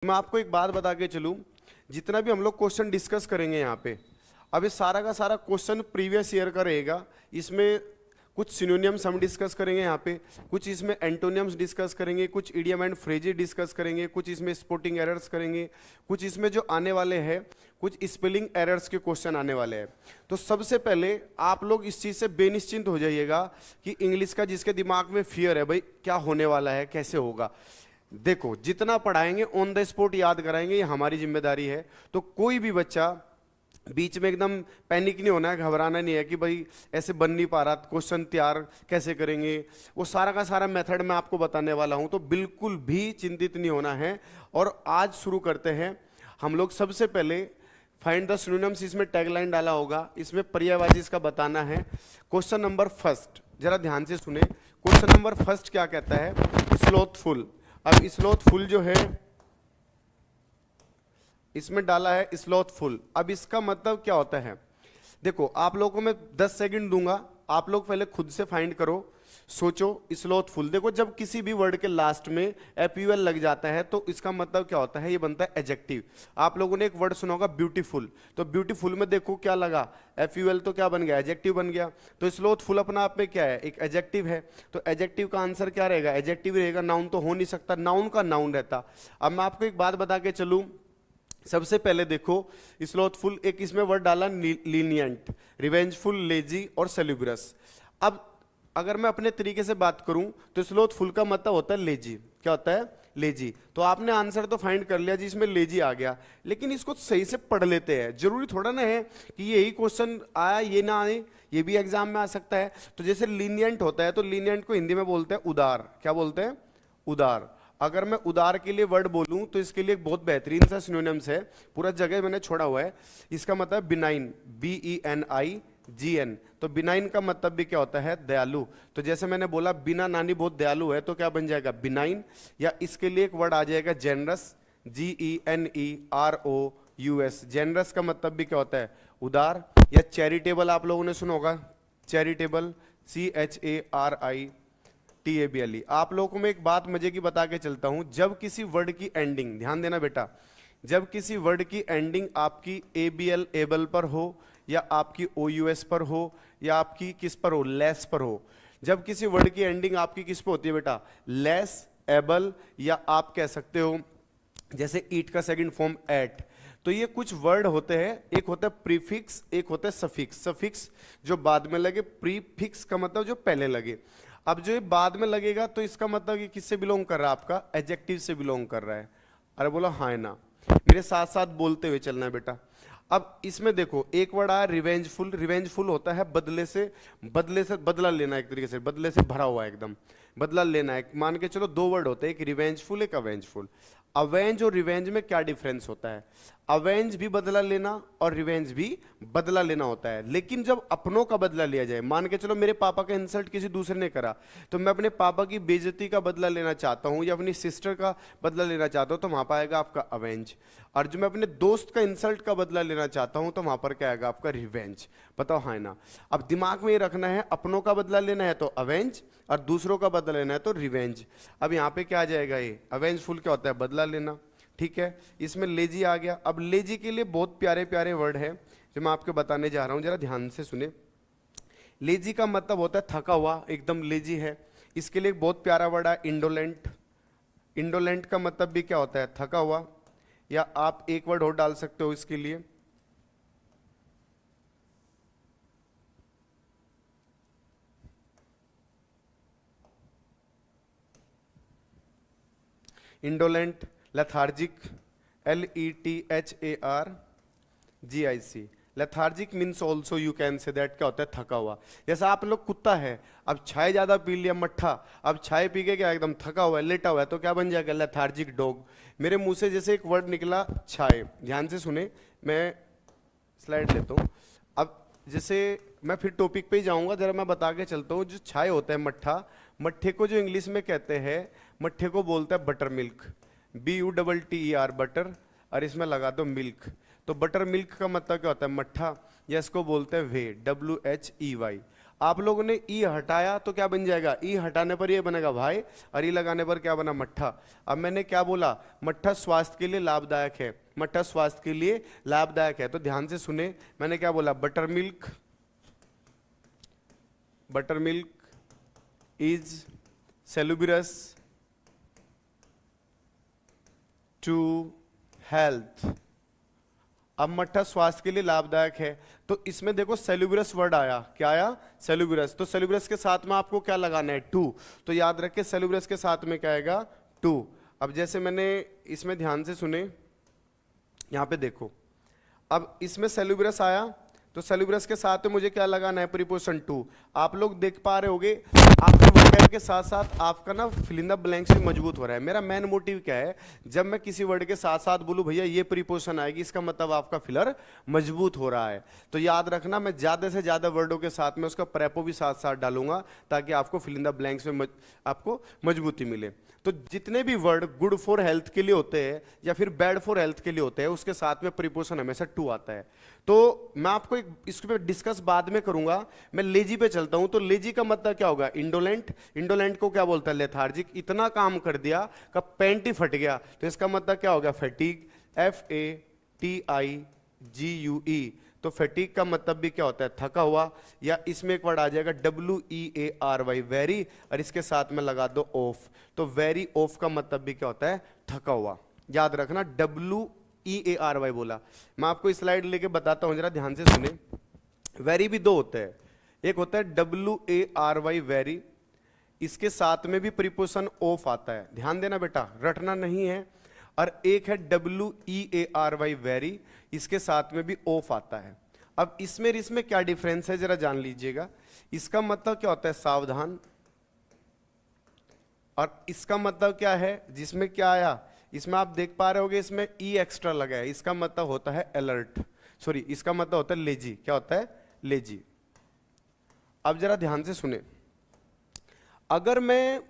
मैं आपको एक बात बता के चलूं, जितना भी हम लोग क्वेश्चन डिस्कस करेंगे यहाँ पे, अब ये सारा का सारा क्वेश्चन प्रीवियस ईयर का रहेगा। इसमें कुछ सिनोनियम्स हम डिस्कस करेंगे यहाँ पे, कुछ इसमें एंटोनियम्स डिस्कस करेंगे, कुछ इडियम एंड फ्रेजेस डिस्कस करेंगे, कुछ इसमें स्पोर्टिंग एरर्स करेंगे, कुछ इसमें जो आने वाले हैं कुछ स्पेलिंग एरर्स के क्वेश्चन आने वाले हैं। तो सबसे पहले आप लोग इस चीज़ से बेनिश्चिंत हो जाइएगा कि इंग्लिश का जिसके दिमाग में फियर है भाई क्या होने वाला है, कैसे होगा, देखो जितना पढ़ाएंगे ऑन द स्पॉट याद कराएंगे, ये हमारी जिम्मेदारी है। तो कोई भी बच्चा बीच में एकदम पैनिक नहीं होना है, घबराना नहीं है कि भाई ऐसे बन नहीं पा रहा, क्वेश्चन तैयार कैसे करेंगे, वो सारा का सारा मेथड मैं आपको बताने वाला हूं। तो बिल्कुल भी चिंतित नहीं होना है। और आज शुरू करते हैं हम लोग। सबसे पहले फाइंड द सिनोनिम्स, इसमें टैगलाइन डाला होगा, इसमें पर्यायवाची इसका बताना है। क्वेश्चन नंबर फर्स्ट जरा ध्यान से सुने। क्वेश्चन नंबर फर्स्ट क्या कहता है? स्लोथफुल। अब स्लोथफुल जो है इसमें डाला है स्लोथफुल। अब इसका मतलब क्या होता है? देखो आप लोगों को मैं 10 सेकंड दूंगा, आप लोग पहले खुद से फाइंड करो, सोचो। स्लोथफुल, देखो जब किसी भी वर्ड के लास्ट में एफ लग जाता है तो इसका मतलब क्या होता है? ये बनता है एडजेक्टिव। आप लोगों ने एक वर्ड सुना होगा ब्यूटीफुल, तो ब्यूटीफुल में देखो क्या लगा, एफ तो क्या बन गया? एडजेक्टिव बन गया। तो स्लोथफुल अपना आप में क्या है? एक एडजेक्टिव है। तो एडजेक्टिव का आंसर क्या रहेगा? एडजेक्टिव रहेगा, नाउन तो हो नहीं सकता, नाउन का नाउन रहता। अब मैं आपको एक बात बता के चलूं, सबसे पहले देखो स्लोथफुल, एक इसमें वर्ड डाला लीनियंट, रिवेंजफुल, लेजी और सेल्यूब्रस। अब अगर मैं अपने तरीके से बात करूं तो स्लोथफुल का मतलब होता है लेजी। क्या होता है? लेजी। तो आपने आंसर तो फाइंड कर लिया जी, इसमें लेजी आ गया, लेकिन इसको सही से पढ़ लेते हैं। जरूरी थोड़ा ना है कि यही क्वेश्चन आया ये ना आए, ये भी एग्जाम में आ सकता है। तो जैसे लीनियंट होता है तो लीनियंट को हिंदी में बोलते हैं उदार। क्या बोलते हैं? उदार। अगर मैं उदार के लिए वर्ड बोलूं तो इसके लिए एक बहुत बेहतरीन सा सिनोनिम्स है, पूरा जगह मैंने छोड़ा हुआ है। इसका मतलब बिनाइन, BENIGN। तो बिनाइन का मतलब भी क्या होता है? दयालु। तो जैसे मैंने बोला बिना नानी बहुत दयालु है, तो क्या बन जाएगा? बिनाइन। या इसके लिए एक वर्ड आ जाएगा जेनरस, GENEROUS। जेनरस का मतलब भी क्या होता है? उदार। या चैरिटेबल आप लोगों ने सुना होगा, चैरिटेबल, CHARITABLE। आप लोगों को मैं एक बात मजे की बता के चलता हूं, जब किसी वर्ड की एंडिंग, ध्यान देना बेटा, जब किसी वर्ड की एंडिंग आपकी ABL एबल पर हो, या आपकी OUS पर हो, या आपकी किस पर हो? लेस पर हो। जब किसी वर्ड की एंडिंग आपकी किस पर होती है बेटा? लेस, एबल, या आप कह सकते हो जैसे ईट का सेकंड फॉर्म एट। तो ये कुछ वर्ड होते हैं, एक होता है प्रीफिक्स, एक होता है सफिक्स। सफिक्स जो बाद में लगे, प्रीफिक्स का मतलब जो पहले लगे। अब जो ये बाद में लगेगा तो इसका मतलब ये किससे बिलोंग कर रहा है? आपका एडजेक्टिव से बिलोंग कर रहा है। अरे बोला हाँ ना, मेरे साथ साथ बोलते हुए चलना है बेटा। अब इसमें देखो एक वर्ड आया रिवेंजफुल। रिवेंजफुल होता है बदले से बदला लेना, एक तरीके से बदले से भरा हुआ एकदम बदला लेना है। मान के चलो दो वर्ड होते हैं, एक रिवेंजफुल, एक अवेंजफुल। अवेंज और रिवेंज में क्या डिफरेंस होता है? अवेंज भी बदला लेना और रिवेंज भी बदला लेना होता है, लेकिन जब अपनों का बदला लिया जाए, मान के चलो मेरे पापा का इंसल्ट किसी दूसरे ने करा, तो मैं अपने पापा की बेइज्जती का बदला लेना चाहता हूं या अपनी सिस्टर का बदला लेना चाहता हूं, तो वहां पर आएगा आपका अवेंज। और जो मैं अपने दोस्त का इंसल्ट का बदला लेना चाहता हूं तो वहां पर क्या आएगा? आपका रिवेंज। बताओ हाँ ना? अब दिमाग में ये रखना है, अपनों का बदला लेना है तो अवेंज, और दूसरों का बदला लेना है तो रिवेंज। अब यहाँ पे क्या आ जाएगा? ये अवेंजफुल क्या होता है? बदला लेना। ठीक है, इसमें लेजी आ गया। अब लेजी के लिए बहुत प्यारे प्यारे वर्ड है जो मैं आपको बताने जा रहा हूं, जरा ध्यान से सुने। लेजी का मतलब होता है थका हुआ, एकदम लेजी है। इसके लिए एक बहुत प्यारा वर्ड है इंडोलेंट। इंडोलेंट का मतलब भी क्या होता है? थका हुआ। या आप एक वर्ड और डाल सकते हो इसके लिए, indolent, lethargic, LETHARGIC। Lethargic means also you can say that क्या होता है? थका हुआ। जैसा आप लोग कुत्ता है, अब चाय ज्यादा पी लिया मट्ठा, अब चाय पी के क्या एकदम थका हुआ है, लेटा हुआ है, तो क्या बन जाएगा? Lethargic dog. मेरे मुंह से जैसे एक वर्ड निकला चाय, ध्यान से सुने, मैं स्लाइड लेता हूं। अब जैसे मैं फिर टॉपिक पे ही जाऊंगा, जरा मैं बता के चलता हूँ। जो चाय होता है मट्ठा, मट्ठे को जो इंग्लिश में कहते हैं, मट्ठे को बोलते हैं बटर मिल्क, BUTTER बटर, और इसमें लगा दो मिल्क। तो बटर मिल्क का मतलब क्या होता है? मट्ठा। या इसको बोलते हैं वे, WHEY। आप लोगों ने ई हटाया तो क्या बन जाएगा, ई हटाने पर ये बनेगा भाई, और ई लगाने पर क्या बना, मट्ठा। अब मैंने क्या बोला, मट्ठा स्वास्थ्य के लिए लाभदायक है, मट्ठा स्वास्थ्य के लिए लाभदायक है। तो ध्यान से सुने, मैंने क्या बोला, butter milk, butter milk is salubrious to health. अब मट्ठा स्वास्थ्य के लिए लाभदायक है, तो इसमें देखो सेलुब्रस वर्ड आया, क्या आया, सेलुब्रस। तो सेलुब्रस के साथ में आपको क्या लगाना है, टू। तो याद रखें सेलुब्रस के साथ में क्या आएगा, टू। अब जैसे मैंने इसमें ध्यान से सुने, यहां पे देखो, अब इसमें सेलुब्रस आया, तो सेलुब्रस के साथ में मुझे क्या लगाना है, प्रीपोजिशन टू। आप लोग देख पा रहे होगे आपके वर्ड के साथ साथ आपका ना फिल इन द ब्लैंक्स भी मजबूत हो रहा है। मेरा मेन मोटिव क्या है, जब मैं किसी वर्ड के साथ साथ बोलूं भैया ये प्रीपोजिशन आएगी, इसका मतलब आपका फिलर मजबूत हो रहा है। तो याद रखना, मैं ज्यादा से ज्यादा वर्डों के साथ में उसका प्रेपो भी साथ साथ डालूंगा, ताकि आपको फिल इन द ब्लैंक्स में आपको मजबूती मिले। तो जितने भी वर्ड गुड फॉर हेल्थ के लिए होते हैं या फिर बैड फॉर हेल्थ के लिए होते हैं, उसके साथ में प्रीपोजिशन हमेशा टू आता है। तो मैं आपको इसके पे डिस्कस बाद में करूंगा। मैं लेजी पे चलता हूं। तो लेजी का मतलब क्या होगा, इंडोलेंट। इंडोलेंट को क्या बोलता है, लेथार्जिक। इतना काम कर दिया का पैंट ही फट गया, तो इसका मतलब क्या होगा, फैटीग, FATIGUE। तो फैटीग का मतलब भी क्या होता है, थका हुआ। या इसमें एक वर्ड आ जाएगा WEARY, वेरी, और इसके साथ में लगा दो ऑफ। तो वेरी ऑफ का मतलब भी क्या होता है, थका हुआ। याद रखना, WEARY बोला। मैं आपको स्लाइड लेके बताता हूं, जरा ध्यान से सुने। वेरी भी दो होते हैं, एक होता है WARY वेरी, इसके साथ में भी प्रीपोजिशन ऑफ आता है, ध्यान देना बेटा, रटना नहीं है। और एक है WEARY वेरी, इसके साथ में भी ऑफ आता है। अब इसमें क्या डिफरेंस है जरा जान लीजिएगा। इसका मतलब क्या होता है, सावधान, और इसका मतलब क्या है, जिसमें क्या आया, इसमें आप देख पा रहे होगे इसमें ई एक्स्ट्रा लगा है, इसका मतलब होता है अलर्ट, सॉरी इसका मतलब होता है लेजी। क्या होता है, लेजी। अब जरा ध्यान से सुने, अगर मैं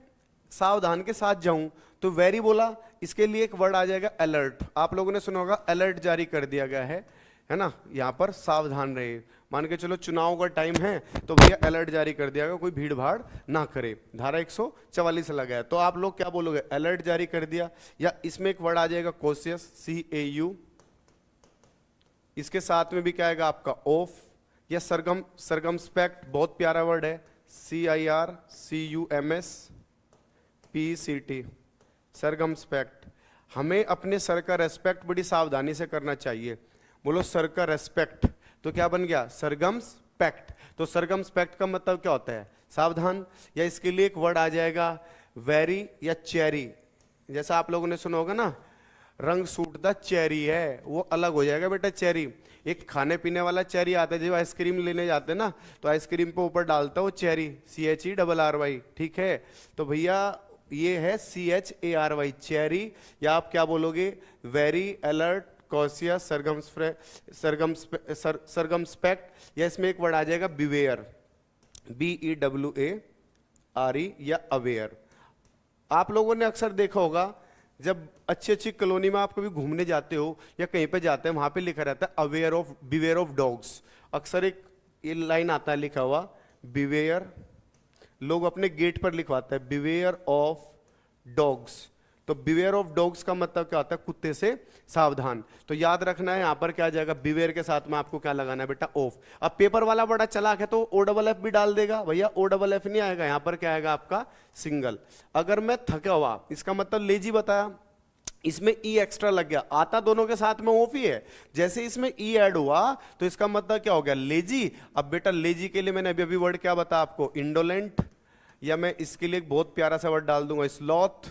सावधान के साथ जाऊं तो वेरी बोला, इसके लिए एक वर्ड आ जाएगा अलर्ट। आप लोगों ने सुना होगा अलर्ट जारी कर दिया गया है ना, यहां पर सावधान रहे। मान के चलो चुनाव का टाइम है तो भैया अलर्ट जारी कर दिया गया, कोई भीड़ भाड़ ना करे, धारा 144 लगा है। तो आप लोग क्या बोलोगे, अलर्ट जारी कर दिया। या इसमें एक वर्ड आ जाएगा कॉशियस, CAU, इसके साथ में भी क्या आएगा आपका ऑफ। या सरगमस्पेक्ट, बहुत प्यारा वर्ड है, CIRCUMSPECT, सरगमस्पेक्ट। हमें अपने सर का रेस्पेक्ट बड़ी सावधानी से करना चाहिए। बोलो सर का रेस्पेक्ट, तो क्या बन गया, सरगमस्पेक्ट। तो सरगमस्पेक्ट का मतलब क्या होता है, सावधान। या इसके लिए एक वर्ड आ जाएगा वेरी या चेरी। जैसा आप लोगों ने सुना होगा ना, रंग सूटदा चेरी है, वो अलग हो जाएगा बेटा चेरी। एक खाने पीने वाला चेरी आता है, जब आइसक्रीम लेने जाते हैं ना, तो आइसक्रीम पे ऊपर डालता हो चेरी, CHERRY, ठीक है। तो भैया ये है CHARY, चेरी। या आप क्या बोलोगे, वेरी, अलर्ट, कॉशियस, सरगमस्पेक्ट। या इसमें एक वर्ड आ जाएगा बिवेयर, BEWARE, या अवेयर। आप लोगों ने अक्सर देखा होगा, जब अच्छी अच्छी कॉलोनी में आप कभी घूमने जाते हो या कहीं पे जाते हैं, वहां पे लिखा रहता है बिवेयर ऑफ डॉग्स। अक्सर एक ये लाइन आता है लिखा हुआ, बिवेयर, लोग अपने गेट पर लिखवाते हैं बिवेयर ऑफ डॉग्स। तो बिवेयर ऑफ डॉग्स का मतलब क्या होता है, कुत्ते से सावधान। तो याद रखना है, यहां पर क्या आ जाएगा, बिवेयर के साथ में आपको क्या लगाना है बेटा, ऑफ। अब पेपर वाला बड़ा चलाक है तो OFF भी डाल देगा, भैया OFF नहीं आएगा, यहां पर क्या आएगा आपका सिंगल। अगर मैं थका हुआ, इसका मतलब लेजी बताया, इसमें ई एक्स्ट्रा लग गया, आता दोनों के साथ में ऑफ ही है। जैसे इसमें ई ऐड हुआ तो इसका मतलब क्या हो गया, लेजी। अब बेटा लेजी के लिए मैंने अभी वर्ड क्या बताया आपको, इंडोलेंट। या मैं इसके लिए एक बहुत प्यारा सा वर्ड डाल दूंगा, स्लॉथ,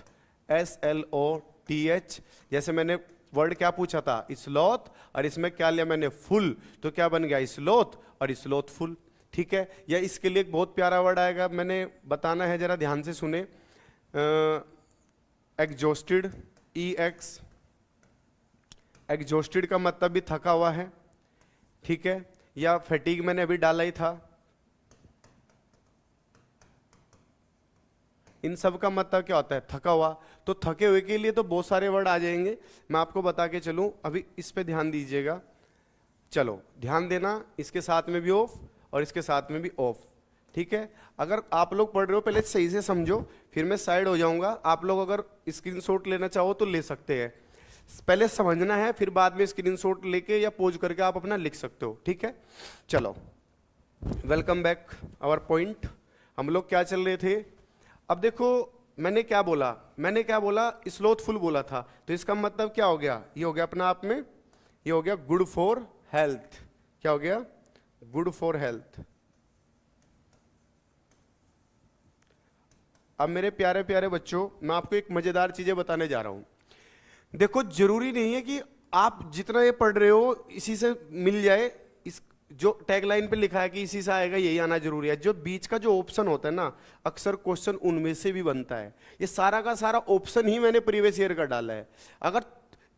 SLOTH। जैसे मैंने वर्ड क्या पूछा था, स्लॉथ, और इसमें क्या लिया मैंने, फुल। तो क्या बन गया, स्लॉथ और स्लॉथफुल, ठीक है। या इसके लिए एक बहुत प्यारा वर्ड आएगा, मैंने बताना है, जरा ध्यान से सुने, एग्जॉस्टेड, EX, एग्जॉस्टेड का मतलब भी थका हुआ है, ठीक है। या फैटीग मैंने अभी डाला ही था। इन सब का मतलब क्या होता है, थका हुआ। तो थके हुए के लिए तो बहुत सारे वर्ड आ जाएंगे, मैं आपको बता के चलूं, अभी इस पे ध्यान दीजिएगा। चलो ध्यान देना, इसके साथ में भी ऑफ और इसके साथ में भी ऑफ। ठीक है, अगर आप लोग पढ़ रहे हो पहले सही से समझो, फिर मैं साइड हो जाऊंगा। आप लोग अगर स्क्रीनशॉट लेना चाहो तो ले सकते हैं, पहले समझना है, फिर बाद में स्क्रीनशॉट लेके या पोज करके आप अपना लिख सकते हो। ठीक है, चलो वेलकम बैक आवर पॉइंट। हम लोग क्या चल रहे थे, अब देखो मैंने क्या बोला, स्लोथफुल बोला था, तो इसका मतलब क्या हो गया, ये हो गया अपना आप में, ये हो गया गुड फॉर हेल्थ। क्या हो गया, गुड फॉर हेल्थ। अब मेरे प्यारे प्यारे बच्चों, मैं आपको एक मजेदार चीजें बताने जा रहा हूं। देखो जरूरी नहीं है कि आप जितना ये पढ़ रहे हो इसी से मिल जाए, इस जो टैगलाइन पे लिखा है कि इसी से आएगा यही आना जरूरी है। जो बीच का जो ऑप्शन होता है ना, अक्सर क्वेश्चन उनमें से भी बनता है। ये सारा का सारा ऑप्शन ही मैंने प्रीवियस ईयर का डाला है। अगर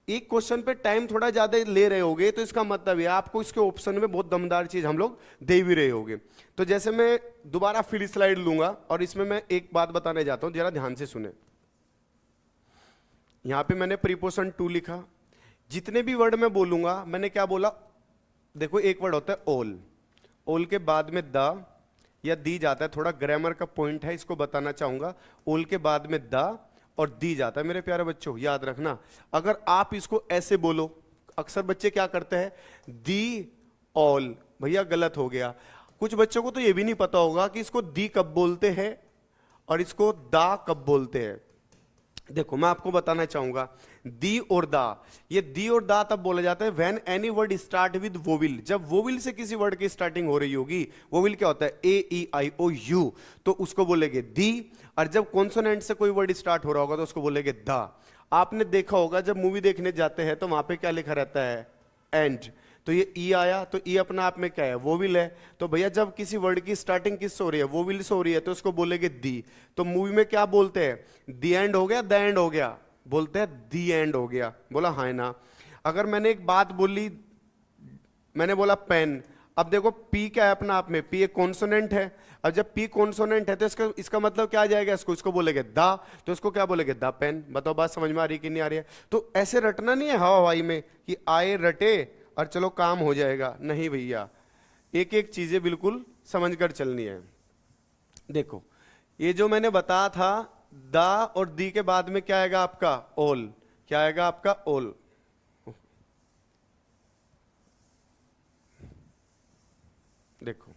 एक क्वेश्चन पे टाइम थोड़ा ज्यादा ले रहे होगे तो इसका मतलब है आपको इसके ऑप्शन में बहुत दमदार चीज हम लोग दे भी रहे होंगे। तो जैसे मैं दोबारा फिर स्लाइड लूंगा और इसमें मैं एक बात बताने जाता हूं, जरा ध्यान से सुने। यहां पे मैंने प्रीपोजिशन टू लिखा, जितने भी वर्ड मैं बोलूंगा, मैंने क्या बोला, देखो एक वर्ड होता है ऑल, ऑल के बाद में द या दी जाता है, थोड़ा ग्रामर का पॉइंट है, इसको बताना चाहूंगा। ऑल के बाद में द और दी जाता है। मेरे प्यारे बच्चों याद रखना, अगर आप इसको ऐसे बोलो, अक्सर बच्चे क्या करते हैं, दी ऑल, भैया गलत हो गया। कुछ बच्चों को तो ये भी नहीं पता होगा कि इसको दी कब बोलते हैं और इसको दा कब बोलते हैं। देखो मैं आपको बताना चाहूंगा, दी और दा, ये दी और दा तब बोला जाता है when any word start with vowel, जब वोविल से किसी वर्ड की स्टार्टिंग हो रही होगी। वोविल क्या होता है, ए ई आई ओ यू, तो उसको बोलेंगे दी। और जब कॉन्सोनेंट से कोई वर्ड स्टार्ट हो रहा होगा तो उसको बोलेंगे दा। आपने देखा होगा जब मूवी देखने जाते हैं तो वहां पे क्या लिखा रहता है, एंड, तो ये ई आया, तो ई अपना आप में क्या है, वोविल है। तो भैया जब किसी वर्ड की स्टार्टिंग किससे हो रही है, वोविल से हो रही है, तो उसको बोलेंगे दी। तो मूवी में क्या बोलते हैं, दी एंड हो गया, द एंड हो गया, बोलते हैं दी एंड हो गया। बोला हाँ ना। अगर मैंने एक बात बोली, मैंने बोला पेन, अब देखो पी क्या है अपना आप में, पी एक कॉन्सोनेंट है। अब जब पी कॉन्सोनेंट है तो इसका मतलब क्या आ जाएगा, इसको बोलेंगे दा, तो इसको क्या बोलेंगे, दा पेन। बताओ बात समझ में आ रही कि नहीं आ रही है। तो ऐसे रटना नहीं है हवा हवाई में कि आए रटे और चलो काम हो जाएगा, नहीं भैया, एक एक चीजें बिल्कुल समझ कर चलनी है। देखो ये जो मैंने बताया था, दा और दी के बाद में क्या आएगा आपका, ऑल। क्या आएगा आपका, ऑल। देखो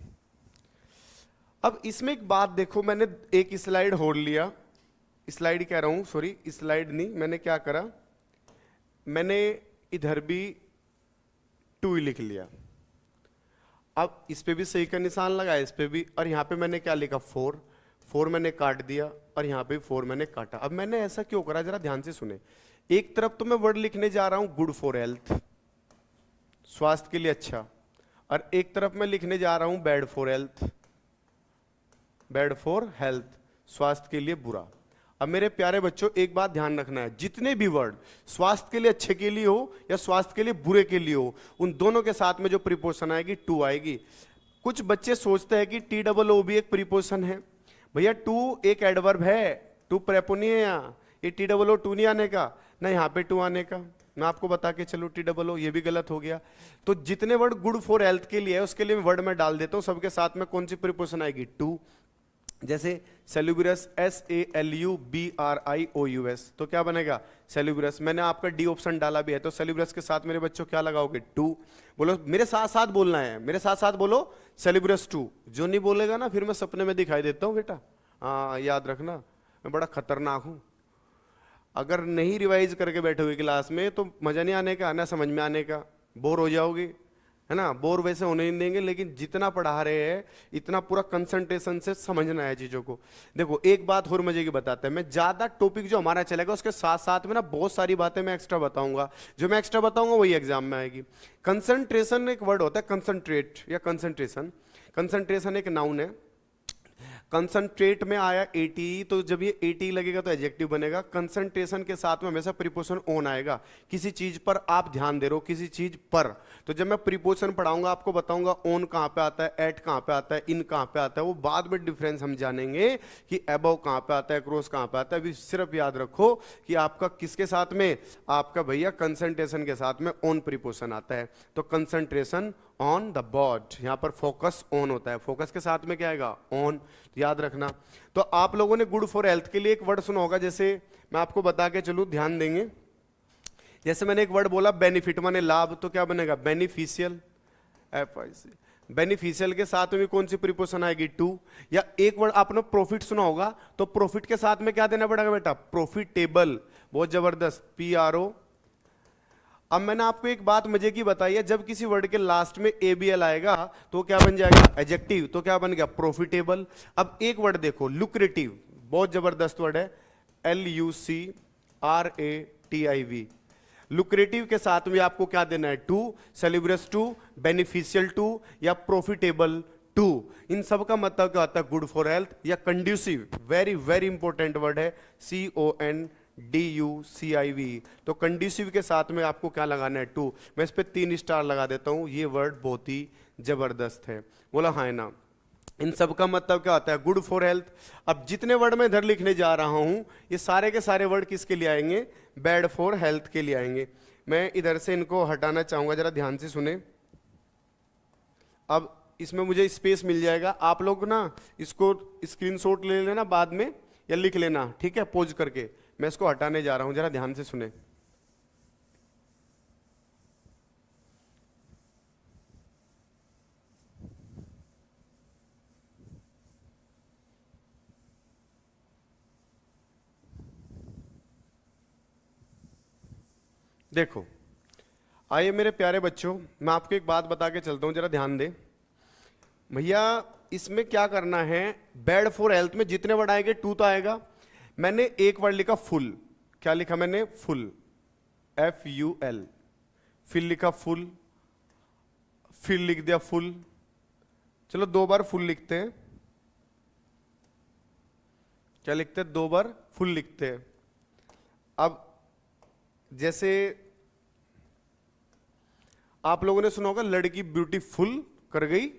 अब इसमें एक बात देखो, मैंने एक स्लाइड होड़ लिया, स्लाइड कह रहा हूं, सॉरी स्लाइड नहीं, मैंने क्या करा, मैंने इधर भी टू लिख लिया। अब इस पे भी सही का निशान लगाया, इस पे भी, और यहां पे मैंने क्या लिखा, फोर, फोर मैंने काट दिया, और यहां पे फोर मैंने काटा। अब मैंने ऐसा क्यों करा, जरा ध्यान से सुने। एक तरफ तो मैं वर्ड लिखने जा रहा हूं गुड फॉर हेल्थ, स्वास्थ्य के लिए अच्छा, और एक तरफ मैं लिखने जा रहा हूं bad for health, bad for health, स्वास्थ्य के लिए बुरा। अब मेरे प्यारे बच्चों एक बात ध्यान रखना है, जितने भी वर्ड स्वास्थ्य के लिए अच्छे के लिए हो या स्वास्थ्य के लिए बुरे के लिए हो, उन दोनों के साथ में जो प्रीपोजिशन आएगी टू आएगी। कुछ बच्चे सोचते हैं कि टी डबल ओ भी एक प्रीपोजिशन है। भैया टू एक एडवर्ब है, टू प्रेपो नहीं है यहाँ, ये टी डबल ओ टू नहीं आने का ना, यहाँ पे टू आने का। मैं आपको बता के चलो टी डबल ओ, ये भी गलत हो गया। तो जितने वर्ड गुड फॉर हेल्थ के लिए है उसके लिए वर्ड में डाल देता हूँ, सबके साथ में कौन सी प्रीपोजिशन आएगी, टू। जैसे सेल्यूब्रस, SALUBRIOUS, तो क्या बनेगा, सेल्यूब्रस। मैंने आपका डी ऑप्शन डाला भी है, तो सेल्यूब्रस के साथ मेरे बच्चों क्या लगाओगे, टू। बोलो मेरे साथ साथ बोलना है, मेरे साथ साथ बोलो सेल्यूब्रस टू। जो नहीं बोलेगा ना फिर मैं सपने में दिखाई देता हूँ बेटा, हाँ याद रखना, मैं बड़ा खतरनाक हूँ। अगर नहीं रिवाइज करके बैठे हुए क्लास में तो मजा नहीं आने का, ना समझ में आने का, बोर हो जाओगे, है ना। बोर वैसे होने नहीं देंगे, लेकिन जितना पढ़ा रहे हैं इतना पूरा कंसंट्रेशन से समझना है चीजों को। देखो एक बात और मजे की बताते हैं, मैं ज्यादा टॉपिक जो हमारा चलेगा उसके साथ साथ में ना बहुत सारी बातें मैं एक्स्ट्रा बताऊंगा, जो मैं एक्स्ट्रा बताऊंगा वही एग्जाम में आएगी। कंसंट्रेशन एक वर्ड होता है, कंसंट्रेट या कंसंट्रेशन। कंसंट्रेशन एक नाउन है। कंसंट्रेट में आया एटी, तो जब ये एटी लगेगा तो एडजेक्टिव बनेगा। कंसंट्रेशन के साथ में हमेशा प्रीपोजिशन ऑन आएगा। किसी चीज पर आप ध्यान दे रहे हो, किसी चीज पर, तो जब मैं प्रीपोजिशन पढ़ाऊंगा आपको बताऊंगा ऑन कहां पे आता है, एट कहां पे आता है, इन कहां पे आता है, वो बाद में डिफरेंस हम जानेंगे कि अबव कहां पे आता है, क्रॉस कहां पे आता है। अभी सिर्फ याद रखो कि आपका किसके साथ में, आपका भैया कंसंट्रेशन के साथ में ऑन प्रीपोजिशन आता है। तो कंसंट्रेशन ऑन द बोर्ड, यहां पर फोकस ऑन होता है, फोकस के साथ में क्या आएगा, ऑन, याद रखना। तो आप लोगों ने गुड फॉर हेल्थ के लिए एक वर्ड सुना होगा, जैसे मैं आपको बता के चलूं, ध्यान देंगे। जैसे मैंने एक वर्ड बोला बेनिफिट माने लाभ, तो क्या बनेगा, बेनिफिशियल, बेनिफिशियल के साथ में भी कौन सी प्रीपोजिशन आएगी, टू। या एक वर्ड आपने प्रॉफिट सुना होगा, तो प्रॉफिट के साथ में क्या देना पड़ेगा बेटा, प्रॉफिटेबल, बहुत जबरदस्त, PRO। अब मैंने आपको एक बात मजे की बताई है, जब किसी वर्ड के लास्ट में ABL आएगा तो क्या बन जाएगा, एडजेक्टिव, तो क्या बन गया, प्रॉफिटेबल। अब एक वर्ड देखो, लुक्रेटिव, बहुत जबरदस्त वर्ड है, LUCRATIV। लुक्रेटिव के साथ में आपको क्या देना है, टू, सेलिब्रस टू, बेनिफिशियल टू या प्रॉफिटेबल टू। इन सब का मतलब क्या होता है, गुड फॉर हेल्थ या conducive, very very important word है, CONDUCIV। तो कंड्यूसिव के साथ में आपको क्या लगाना है, टू। मैं इस पे 3 स्टार लगा देता हूं, ये वर्ड बहुत ही जबरदस्त है, बोला हाँ ना। इन सब का मतलब क्या होता है, गुड फॉर हेल्थ। अब जितने वर्ड मैं इधर लिखने जा रहा हूं, ये सारे के सारे वर्ड किसके लिए आएंगे, बैड फॉर हेल्थ के लिए आएंगे। मैं इधर से इनको हटाना चाहूंगा, जरा ध्यान से सुने। अब इसमें मुझे स्पेस मिल जाएगा, आप लोग ना इसको स्क्रीनशॉट ले लेना बाद में या लिख लेना, ठीक है, पॉज करके। मैं इसको हटाने जा रहा हूं, जरा ध्यान से सुने। देखो, आइए मेरे प्यारे बच्चों, मैं आपको एक बात बता के चलता हूं, जरा ध्यान दे भैया। इसमें क्या करना है, बैड फॉर हेल्थ में जितने वर्ड आएंगे टू तो आएगा। मैंने एक वर्ड लिखा फुल, क्या लिखा मैंने, फुल, FUL, फिर लिखा फुल, फिर लिख दिया फुल। चलो 2 बार फुल लिखते हैं, क्या लिखते हैं, 2 बार फुल लिखते हैं। अब जैसे आप लोगों ने सुना होगा, लड़की ब्यूटीफुल कर गई,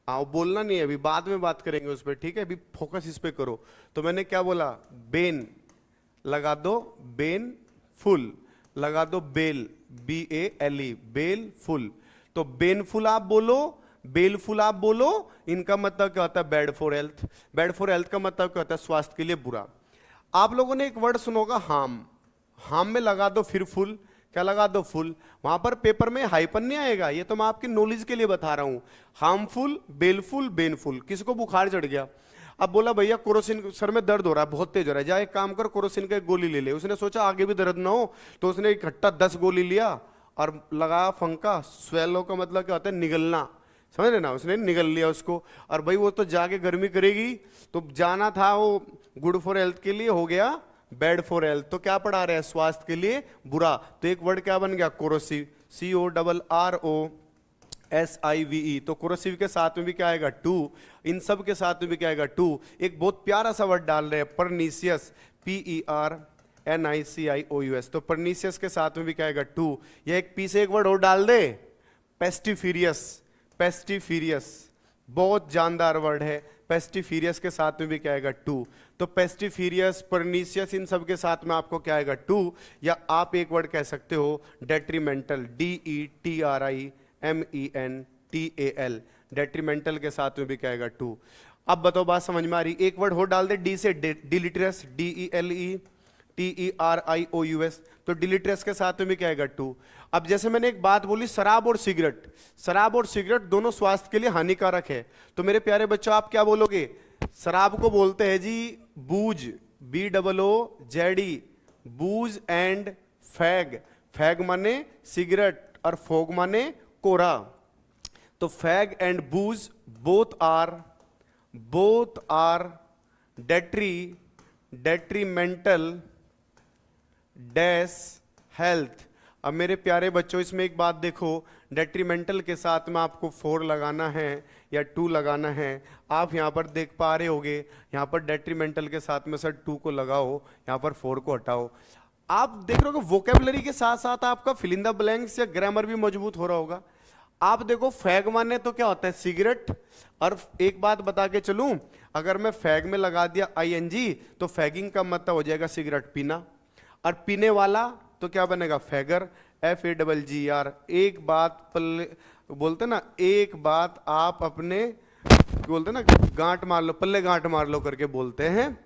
आओ बोलना नहीं है अभी, बाद में बात करेंगे उस पर, ठीक है, अभी फोकस इस पे करो। तो मैंने क्या बोला, बेन लगा दो, बेन फुल लगा दो, बेल, BALE, बेल फुल। तो बेनफुल आप बोलो, बेलफुल आप बोलो, इनका मतलब क्या होता है, bad for health. Bad for health का मतलब क्या होता है, स्वास्थ्य के लिए बुरा। आप लोगों ने एक वर्ड सुना होगा, हार्म, हार्म में लगा दो फिर फुल, क्या लगा दो, फुल। वहां पर पेपर में हाइपन नहीं आएगा, ये तो मैं आपकी नॉलेज के लिए बता रहा हूं। हार्मफुल, बेलफुल, बेनफुल। किसको बुखार चढ़ गया, अब बोला भैया क्रोसिन, सर में दर्द हो रहा है, बहुत तेज हो रहा है, जा एक काम कर, क्रोसिन का एक गोली ले ले। उसने सोचा आगे भी दर्द ना हो, तो उसने इकट्ठा 10 गोली लिया और लगाया फंका। स्वेलो का मतलब क्या होता है, निगलना, समझ रहे ना, उसने निगल लिया उसको। और भाई वो तो जाके गर्मी करेगी, तो जाना था वो गुड फॉर हेल्थ के लिए, हो गया बैड फॉर हेल्थ। तो क्या पढ़ा रहे हैं, स्वास्थ्य के लिए बुरा। तो एक वर्ड क्या बन गया, कोरोसिव, CORROSIVE। तो कोरोसिव के साथ में भी क्या आएगा, टू। इन सब के साथ में भी क्या आएगा, टू। एक बहुत प्यारा सा वर्ड डाल रहे हैं, परनीसियस, PERNICIOUS। तो परनीसियस के साथ में भी क्या आएगा, टू। या एक पी से एक वर्ड और डाल दे, पेस्टिफीरियस, पेस्टिफीरियस, बहुत जानदार वर्ड है। पेस्टिफीरियस के साथ में भी क्या आएगा, टू। तो पेस्टिफीरियस, परनीसियस, इन सब के साथ में आपको क्या आएगा, टू। या आप एक वर्ड कह सकते हो, डेट्रीमेंटल, DETRIMENTAL, डेट्रीमेंटल के साथ में भी क्या आएगा, टू। अब बताओ बात समझ में आ रही। एक वर्ड हो डाल दे, डी से डिलिटरस, DELETERIOUS। तो डिलिटरस के साथ में भी क्या आएगा, टू। अब जैसे मैंने एक बात बोली, शराब और सिगरेट, शराब और सिगरेट दोनों स्वास्थ्य के लिए हानिकारक है। तो मेरे प्यारे बच्चों आप क्या बोलोगे, शराब को बोलते हैं जी booze, BOOZE, booze and fag. Fag माने सिगरेट और फोग माने कोरा। तो fag and booze both are detrimental dash health. अब मेरे प्यारे बच्चों इसमें एक बात देखो, डेट्रीमेंटल के साथ में आपको 4 लगाना है या 2 लगाना है। आप यहाँ पर देख पा रहे होगे, यहाँ पर डेट्रीमेंटल के साथ में सर 2 को लगाओ, यहाँ पर 4 को हटाओ। आप देख रहे हो कि वोकेबलरी के साथ साथ आपका फिल इन द ब्लैंक्स या ग्रामर भी मजबूत हो रहा होगा। आप देखो फैग माने तो क्या होता है, सिगरेट। और एक बात बता के चलूं, अगर मैं फैग में लगा दिया आईएनजी तो फैगिंग का मतलब हो जाएगा सिगरेट पीना, और पीने वाला तो क्या बनेगा, फैगर, FAGGR। एक बात पल्ले बोलते ना, एक बात आप अपने बोलते ना गांठ मार लो, पल्ले गांठ मार लो करके बोलते हैं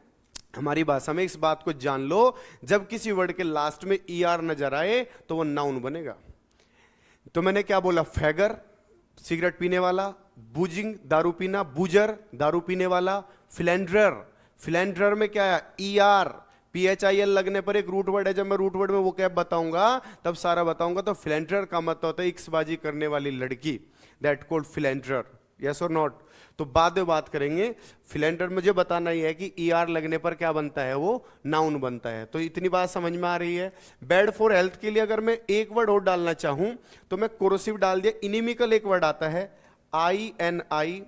हमारी भाषा में। इस बात को जान लो, जब किसी वर्ड के लास्ट में ER नजर आए तो वो नाउन बनेगा। तो मैंने क्या बोला, फैगर सिगरेट पीने वाला, बूजिंग दारू पीना, बूजर दारू पीने वाला, फिलेंड्रर, फिलेंड्रर में क्या है, ER PHIL लगने पर एक रूट वर्ड है। जब मैं रूट वर्ड में वो क्या बताऊंगा तब सारा बताऊंगा। तो फिलेंड्रर का मतलब होता है इक्सबाजी करने वाली लड़की, दैट कॉल्ड फिलेंड्रर, यस और नॉट। तो बाद में बात करेंगे। फिलेंडर मुझे बताना ही है कि ER लगने पर क्या बनता है, वो नाउन बनता है। तो इतनी बात समझ में आ रही है। बैड फॉर हेल्थ के लिए अगर मैं एक वर्ड और डालना चाहूं तो मैं कोरोसिव डाल दिया। इनिमिकल एक वर्ड आता है, INIMICAL।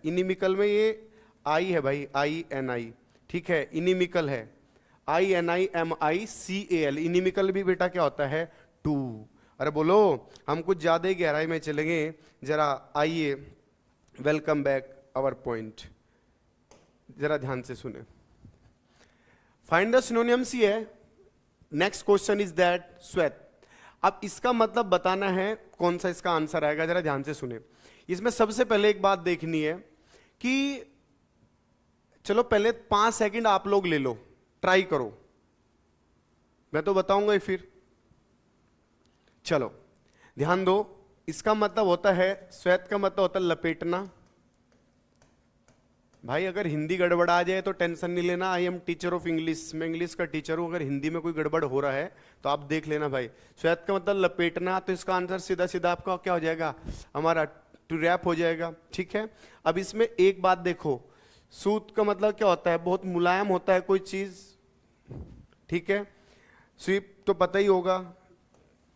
इनिमिकल में ये आई है भाई, INI, ठीक है, इनिमिकल है, INIMICAL। इनिमिकल भी बेटा क्या होता है, टू। अरे बोलो, हम कुछ ज्यादा ही गहराई में चलेंगे, जरा आइए। वेलकम बैक आवर पॉइंट, जरा ध्यान से सुने। फाइंड द सिनोनिम्स ही है। Next question is that sweat. अब इसका मतलब बताना है, कौन सा इसका आंसर आएगा, जरा ध्यान से सुने। इसमें सबसे पहले एक बात देखनी है कि चलो पहले 5 सेकंड आप लोग ले लो, ट्राई करो, मैं तो बताऊंगा ही फिर। चलो ध्यान दो। इसका मतलब होता है, श्वेत का मतलब होता है लपेटना। भाई अगर हिंदी गड़बड़ आ जाए तो टेंशन नहीं लेना, I am teacher of English, मैं इंग्लिश का टीचर हूं। अगर हिंदी में कोई गड़बड़ हो रहा है तो आप देख लेना भाई। श्वेत का मतलब लपेटना, तो इसका आंसर सीधा सीधा आपका क्या हो जाएगा, हमारा टू रैप हो जाएगा, ठीक है। अब इसमें एक बात देखो, सूत का मतलब क्या होता है, बहुत मुलायम होता है कोई चीज, ठीक है। स्वीप तो पता ही होगा।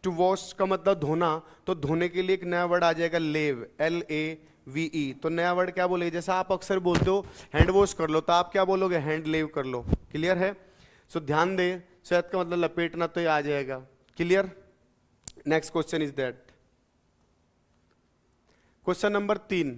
टू वॉश का मतलब धोना, तो धोने के लिए एक नया वर्ड आ जाएगा, लेव, LAVE। तो नया वर्ड क्या बोलेगे, जैसा आप अक्सर बोलते हो हैंड वॉश कर लो, तो आप क्या बोलोगे, हैंड लेव कर लो। क्लियर है। सो ध्यान दे, शायद का मतलब लपेटना, तो ये आ जाएगा। Clear. Next question is that question number 3।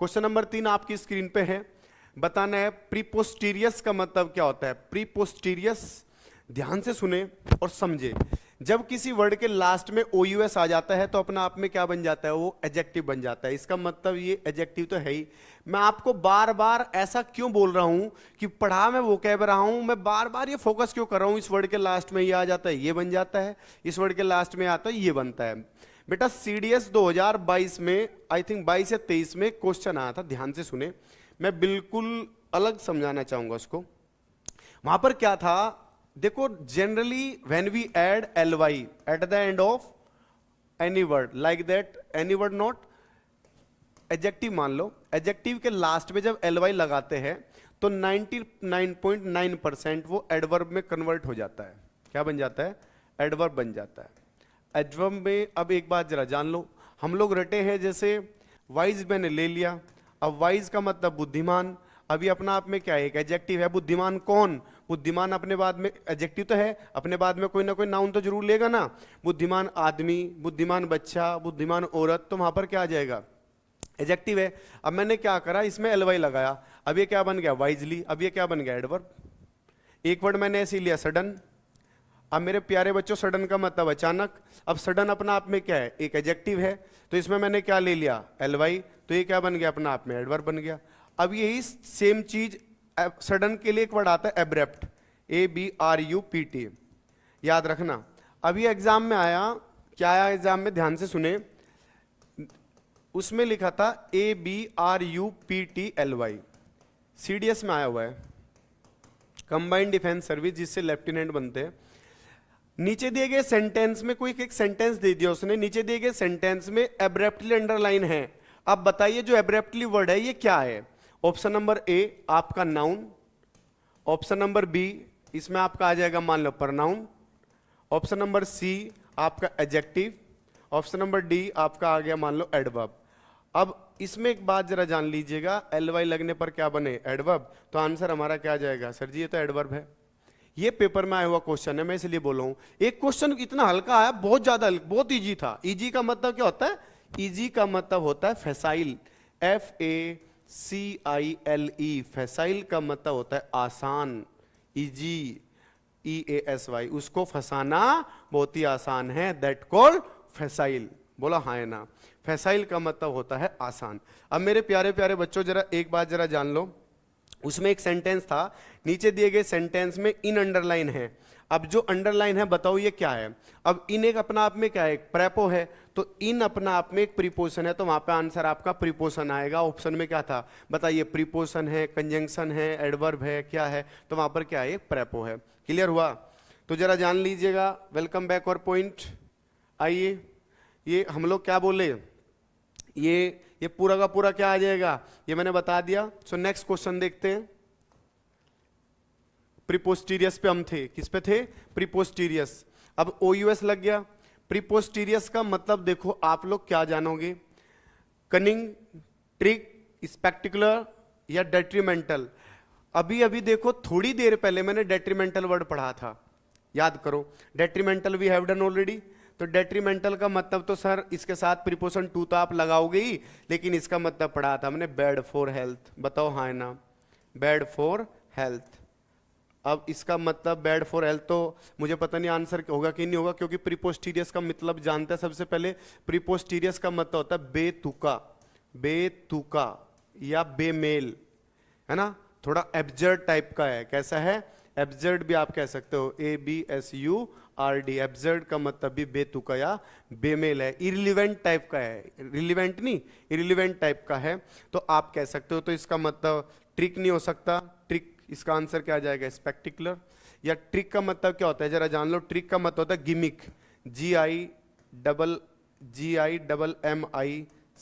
Question number 3 आपकी स्क्रीन पे है। बताना है प्रीपोस्टीरियस का मतलब क्या होता है। प्रीपोस्टीरियस, ध्यान से सुने और समझे। जब किसी वर्ड के लास्ट में OUS आ जाता है तो अपना आप में क्या बन जाता है, वो एडजेक्टिव बन जाता है। इसका मतलब ये एडजेक्टिव तो है ही। मैं आपको बार बार ऐसा क्यों बोल रहा हूं कि पढ़ा मैं वो कह रहा हूं, मैं बार बार ये फोकस क्यों कर रहा हूं, इस वर्ड के लास्ट में ये आ जाता है, ये बन जाता है, इस वर्ड के लास्ट में आता है, ये बनता है। बेटा CDS 2022 में, आई थिंक 22 या 23 में क्वेश्चन आया था, ध्यान से सुने, मैं बिल्कुल अलग समझाना चाहूंगा उसको। वहां पर क्या था देखो, generally when we add ly at the end of any word like that, any word not adjective मान लो, एडजेक्टिव के लास्ट में जब ly लगाते हैं तो 99.9% वो एडवर्ब में कन्वर्ट हो जाता है। क्या बन जाता है, एडवर्ब बन जाता है। एडवर्ब में अब एक बात जरा जान लो, हम लोग रटे हैं, जैसे वाइज मैंने ले लिया, अब वाइज का मतलब बुद्धिमान, अभी अपना आप में क्या है, एक एडजेक्टिव है। बुद्धिमान कौन, बुद्धिमान अपने बाद में एडजेक्टिव तो है, अपने बाद में कोई ना कोई नाउन तो जरूर लेगा ना। बुद्धिमान आदमी, बुद्धिमान बच्चा, बुद्धिमान औरत, तो वहां पर क्या आ जाएगा, एडजेक्टिव है। अब मैंने क्या करा, इसमें ly लगाया, अब ये क्या बन गया, वाइजली। अब ये क्या बन गया, एडवर्ब। एक वर्ड मैंने ऐसे लिया, सडन। अब मेरे प्यारे बच्चों, सडन का मतलब अचानक। अब सडन अपना आप में क्या है, एक एडजेक्टिव है, तो इसमें मैंने क्या ले लिया, ly, तो ये क्या बन गया, अपना आप में एडवर्ब बन गया। अब यही सेम चीज सडन के लिए एक वर्ड आता है, एब्रप्ट, ABRUPT, याद रखना। अभी एग्जाम में आया, क्या आया एग्जाम में, ध्यान से सुने, उसमें लिखा था ABRUPTLY, CDS में आया हुआ है, कंबाइंड डिफेंस सर्विस, जिससे लेफ्टिनेंट बनते हैं। नीचे दिए गए सेंटेंस में कोई एक सेंटेंस दे दिया उसने, नीचे दिए गए सेंटेंस में एब्रप्टली अंडरलाइन है। अब बताइए जो एब्रप्टली वर्ड है ये क्या है। ऑप्शन नंबर A आपका नाउन, ऑप्शन नंबर B इसमें आपका आ जाएगा मान लो प्रनाउन, ऑप्शन नंबर सी आपका एडजेक्टिव, ऑप्शन नंबर डी आपका आ गया मान लो एडवर्ब। अब इसमें एक बात जरा जान लीजिएगा, एल वाई लगने पर क्या बने, एडवर्ब, तो आंसर हमारा क्या आ जाएगा, सर जी ये तो एडवर्ब है। ये पेपर में आया हुआ क्वेश्चन है, मैं इसलिए बोल रहा हूं। एक क्वेश्चन इतना हल्का आया, बहुत ज्यादा, बहुत इजी था। इजी का मतलब क्या होता है, इजी का मतलब होता है फैसाइल, FACILE, फैसाइल का मतलब होता है आसान, इजी, EASY, उसको फंसाना बहुत ही आसान है, दैट कॉल्ड फैसाइल। बोला हाँ है ना, फैसाइल का मतलब होता है आसान। अब मेरे प्यारे प्यारे बच्चों जरा एक बात जरा जान लो, उसमें एक सेंटेंस था, नीचे दिए गए सेंटेंस में इन अंडरलाइन है। अब जो अंडरलाइन है बताओ ये क्या है। अब इन एक अपना आप में क्या है, प्रेपो है, तो इन अपना आप में एक प्रीपोजिशन है, तो वहां पे आंसर आपका प्रीपोजिशन आएगा। ऑप्शन में क्या था बताइए, प्रीपोजिशन है, कंजंक्शन है, एडवर्ब है, क्या है, तो वहां पर क्या है, प्रेपो है। क्लियर हुआ, तो जरा जान लीजिएगा। वेलकम बैक और पॉइंट। आइए, ये हम लोग क्या बोले, ये पूरा का पूरा क्या आ जाएगा, ये मैंने बता दिया। सो नेक्स्ट क्वेश्चन देखते हैं। प्रीपोस्टीरियस पे हम थे, किस पे थे, प्रीपोस्टीरियस। अब OUS लग गया। प्रीपोस्टीरियस का मतलब देखो आप लोग क्या जानोगे, कनिंग, ट्रिक, स्पेक्टिकुलर या डेट्रीमेंटल। अभी अभी देखो थोड़ी देर पहले मैंने डेट्रीमेंटल वर्ड पढ़ा था, याद करो। Detrimental we have done already. तो डेट्रीमेंटल का मतलब तो सर इसके साथ प्रीपोजिशन टू तो आप लगाओगे ही, लेकिन इसका मतलब पढ़ा था हमने बैड फॉर हेल्थ। बताओ हाँ ना, बैड फॉर हेल्थ। अब इसका मतलब बैड फॉर हेल्थ, तो मुझे पता नहीं आंसर होगा कि नहीं होगा, क्योंकि प्रीपोस्टीरियस का मतलब जानते हैं सबसे पहले। प्रीपोस्टीरियस का मतलब होता है बेतुका, बेतुका या बेमेल, है ना, थोड़ा एब्जर्ड टाइप का है। कैसा है, एब्जर्ड भी आप कह सकते हो, ABSURD। एब्जर्ड का मतलब भी बेतुका या बेमेल है, इरिलीवेंट टाइप का है, रिलीवेंट नहीं, इरिलीवेंट टाइप का है, तो आप कह सकते हो। तो इसका मतलब ट्रिक नहीं हो सकता, ट्रिक इसका आंसर क्या आ जाएगा, स्पेक्टिकुलर। या ट्रिक का मतलब क्या होता है जरा जान लो, ट्रिक का मतलब होता है गिमिक,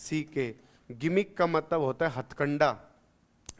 GIMMICK। गिमिक का मतलब होता है हथकंडा।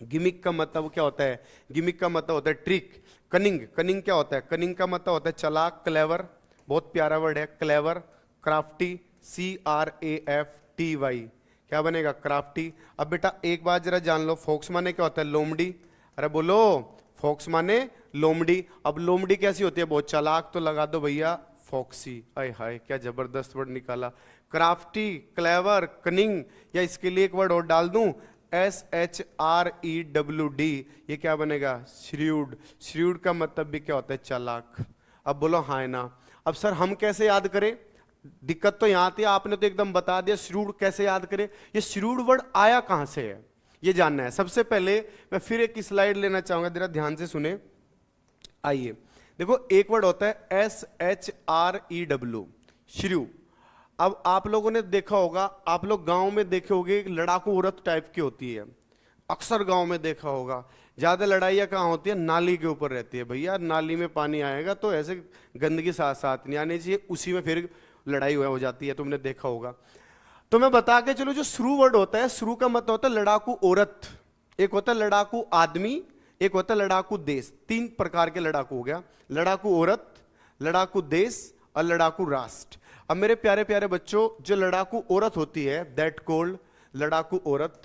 गिमिक का मतलब क्या होता है, गिमिक का मतलब होता है ट्रिक। कनिंग, कनिंग क्या होता है, कनिंग का मतलब होता है चालाक, क्लेवर, बहुत प्यारा वर्ड है, क्लेवर। क्राफ्टी, CRAFTY, क्या बनेगा, क्राफ्टी। अब बेटा एक बात जरा जान लो, फोक्स माने क्या होता है, लोमड़ी। अरे बोलो, फोक्स माने लोमड़ी। अब लोमड़ी कैसी होती है, बहुत चालाक, तो लगा दो भैया फॉक्सी। आय हाय क्या जबरदस्त वर्ड निकाला, क्राफ्टी, क्लेवर, कनिंग। या इसके लिए एक वर्ड और डाल दूं, SHREWD, ये क्या बनेगा, श्रीव्ड। श्रीव्ड का मतलब भी क्या होता है, चालाक। अब बोलो हाँ है ना। अब सर हम कैसे याद करें, दिक्कत तो यहां थी, आपने तो एकदम बता दिया श्रीव्ड कैसे याद करें। ये श्रीव्ड वर्ड आया कहां से है ये जानना है। सबसे पहले मैं फिर एक स्लाइड लेना चाहूंगा, जरा ध्यान से सुने। आइए देखो, एक वर्ड होता है SHREW, श्रीव। अब आप लोगों ने देखा होगा, आप लोग गांव में देखे होंगे, एक लड़ाकू औरत टाइप की होती है, अक्सर गांव में देखा होगा। ज्यादा लड़ाइयाँ कहाँ होती है, नाली के ऊपर रहती है। भैया नाली में पानी आएगा तो ऐसे गंदगी साथ साथ नहीं आनी चाहिए, उसी में फिर लड़ाई हो जाती है, तुमने देखा होगा। तो मैं बता के चलो, जो श्रू वर्ड होता है, श्रू का मतलब होता है लड़ाकू औरत, एक होता है लड़ाकू आदमी, एक होता है लड़ाकू देश। तीन प्रकार के लड़ाकू हो गया, लड़ाकू औरत, लड़ाकू देश और लड़ाकू राष्ट्र। अब मेरे प्यारे प्यारे बच्चों, जो लड़ाकू औरत होती है, दैट कॉल्ड लड़ाकू औरत,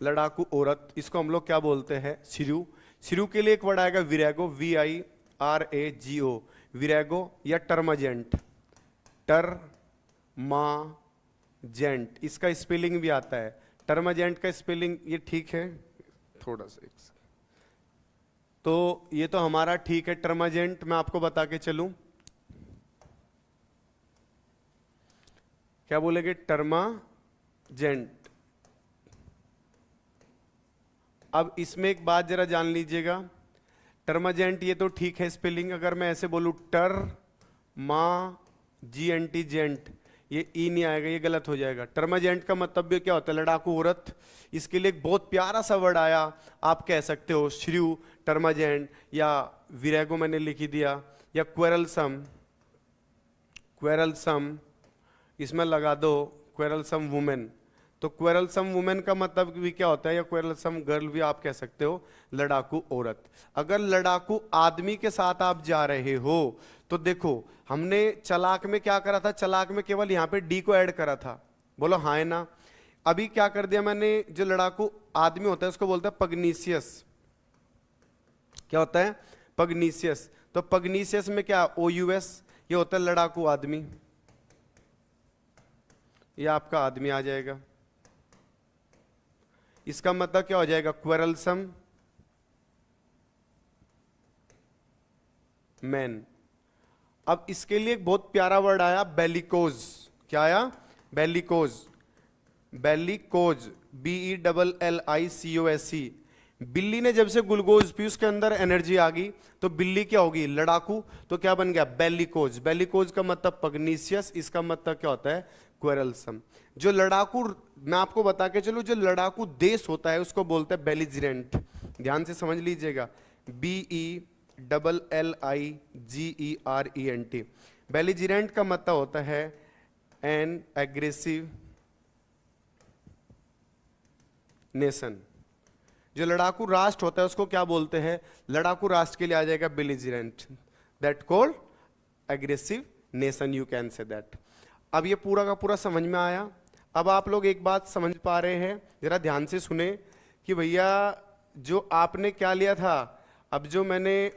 लड़ाकू औरत, इसको हम लोग क्या बोलते हैं, सिरू। सिरू के लिए एक वर्ड आएगा विरेगो, VIRAGO, विरेगो या टर्माजेंट, टर्माजेंट, इसका स्पेलिंग भी आता है। टर्माजेंट का स्पेलिंग ये ठीक है, थोड़ा सा तो ये तो हमारा ठीक है टर्माजेंट। मैं आपको बता के चलूं, क्या बोलेंगे, टर्माजेंट। अब इसमें एक बात जरा जान लीजिएगा, टर्माजेंट ये तो ठीक है स्पेलिंग। अगर मैं ऐसे बोलूं GNT जेंट, ये ई नहीं आएगा, ये गलत हो जाएगा। टर्माजेंट का मतलब भी क्या होता है, लड़ाकू औरत। इसके लिए एक बहुत प्यारा सा वर्ड आया, आप कह सकते हो श्रीव, टर्माजेंट, या विरेगो मैंने लिख ही दिया, या क्वेरलसम, क्वेरलसम इसमें लगा दो, क्वेरलसम वुमेन। तो क्वेरलसम वुमेन का मतलब भी क्या होता है, या क्वेरलसम गर्ल भी आप कह सकते हो, लड़ाकू औरत। अगर लड़ाकू आदमी के साथ आप जा रहे हो तो देखो, हमने चालाक में क्या करा था, चालाक में केवल यहां पे डी को ऐड करा था, बोलो हाँ है ना। अभी क्या कर दिया मैंने, जो लड़ाकू आदमी होता है उसको बोलता है पग्नीसियस। क्या होता है, पग्नीसियस। तो पग्नीसियस में क्या, OUS, ये होता है लड़ाकू आदमी, ये आपका आदमी आ जाएगा। इसका मतलब क्या हो जाएगा, क्वेरलसम मैन। अब इसके लिए एक बहुत प्यारा वर्ड आया, बेलिकोज। क्या आया, बेलिकोज, बेलिकोज, BELLICOSE। बिल्ली ने जब से ग्लूकोज पी उसके अंदर एनर्जी आ गई, तो बिल्ली क्या होगी, लड़ाकू। तो क्या बन गया, बेलिकोज। बेलिकोज का मतलब पग्नीसियस, इसका मतलब क्या होता है, क्वेरलसम। जो लड़ाकू, मैं आपको बता के चलूं, जो लड़ाकू देश होता है उसको बोलते हैं बेलिजरेंट। ध्यान से समझ लीजिएगा, BELLIGERENT। बेलिजरेंट का मतलब होता है एन एग्रेसिव नेशन। जो लड़ाकू राष्ट्र होता है उसको क्या बोलते हैं, लड़ाकू राष्ट्र के लिए आ जाएगा belligerent, that called aggressive nation, you can say that. अब ये पूरा का पूरा समझ में आया। अब आप लोग एक बात समझ पा रहे हैं, जरा ध्यान से सुने कि भैया जो आपने क्या लिया था, अब जो मैंने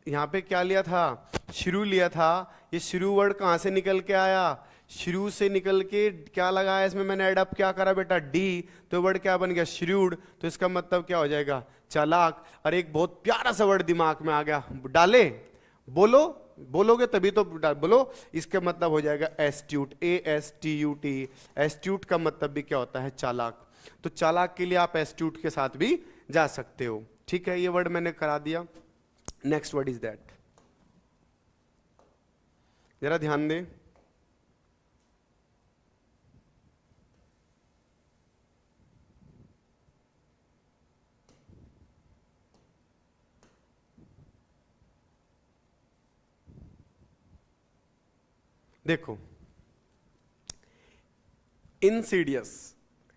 यहाँ पे क्या लिया था, शुरू लिया था, ये शुरू वर्ड कहाँ से निकल के आया, शुरू से निकल के क्या लगाया इसमें मैंने, एडअप क्या करा बेटा, डी, तो वर्ड क्या बन गया, श्रूड। तो इसका मतलब क्या हो जाएगा, चालाक। और एक बहुत प्यारा सा वर्ड दिमाग में आ गया, डाले, बोलो, बोलोगे तभी तो बोलो, इसका मतलब हो जाएगा एस्ट्यूट, ASTUT। एस्ट्यूट का मतलब भी क्या होता है, चालाक। तो चालाक के लिए आप एस्ट्यूट के साथ भी जा सकते हो। ठीक है, ये वर्ड मैंने करा दिया। नेक्स्ट वर्ड इज दैट, जरा ध्यान दें। देखो, इंसीडियस,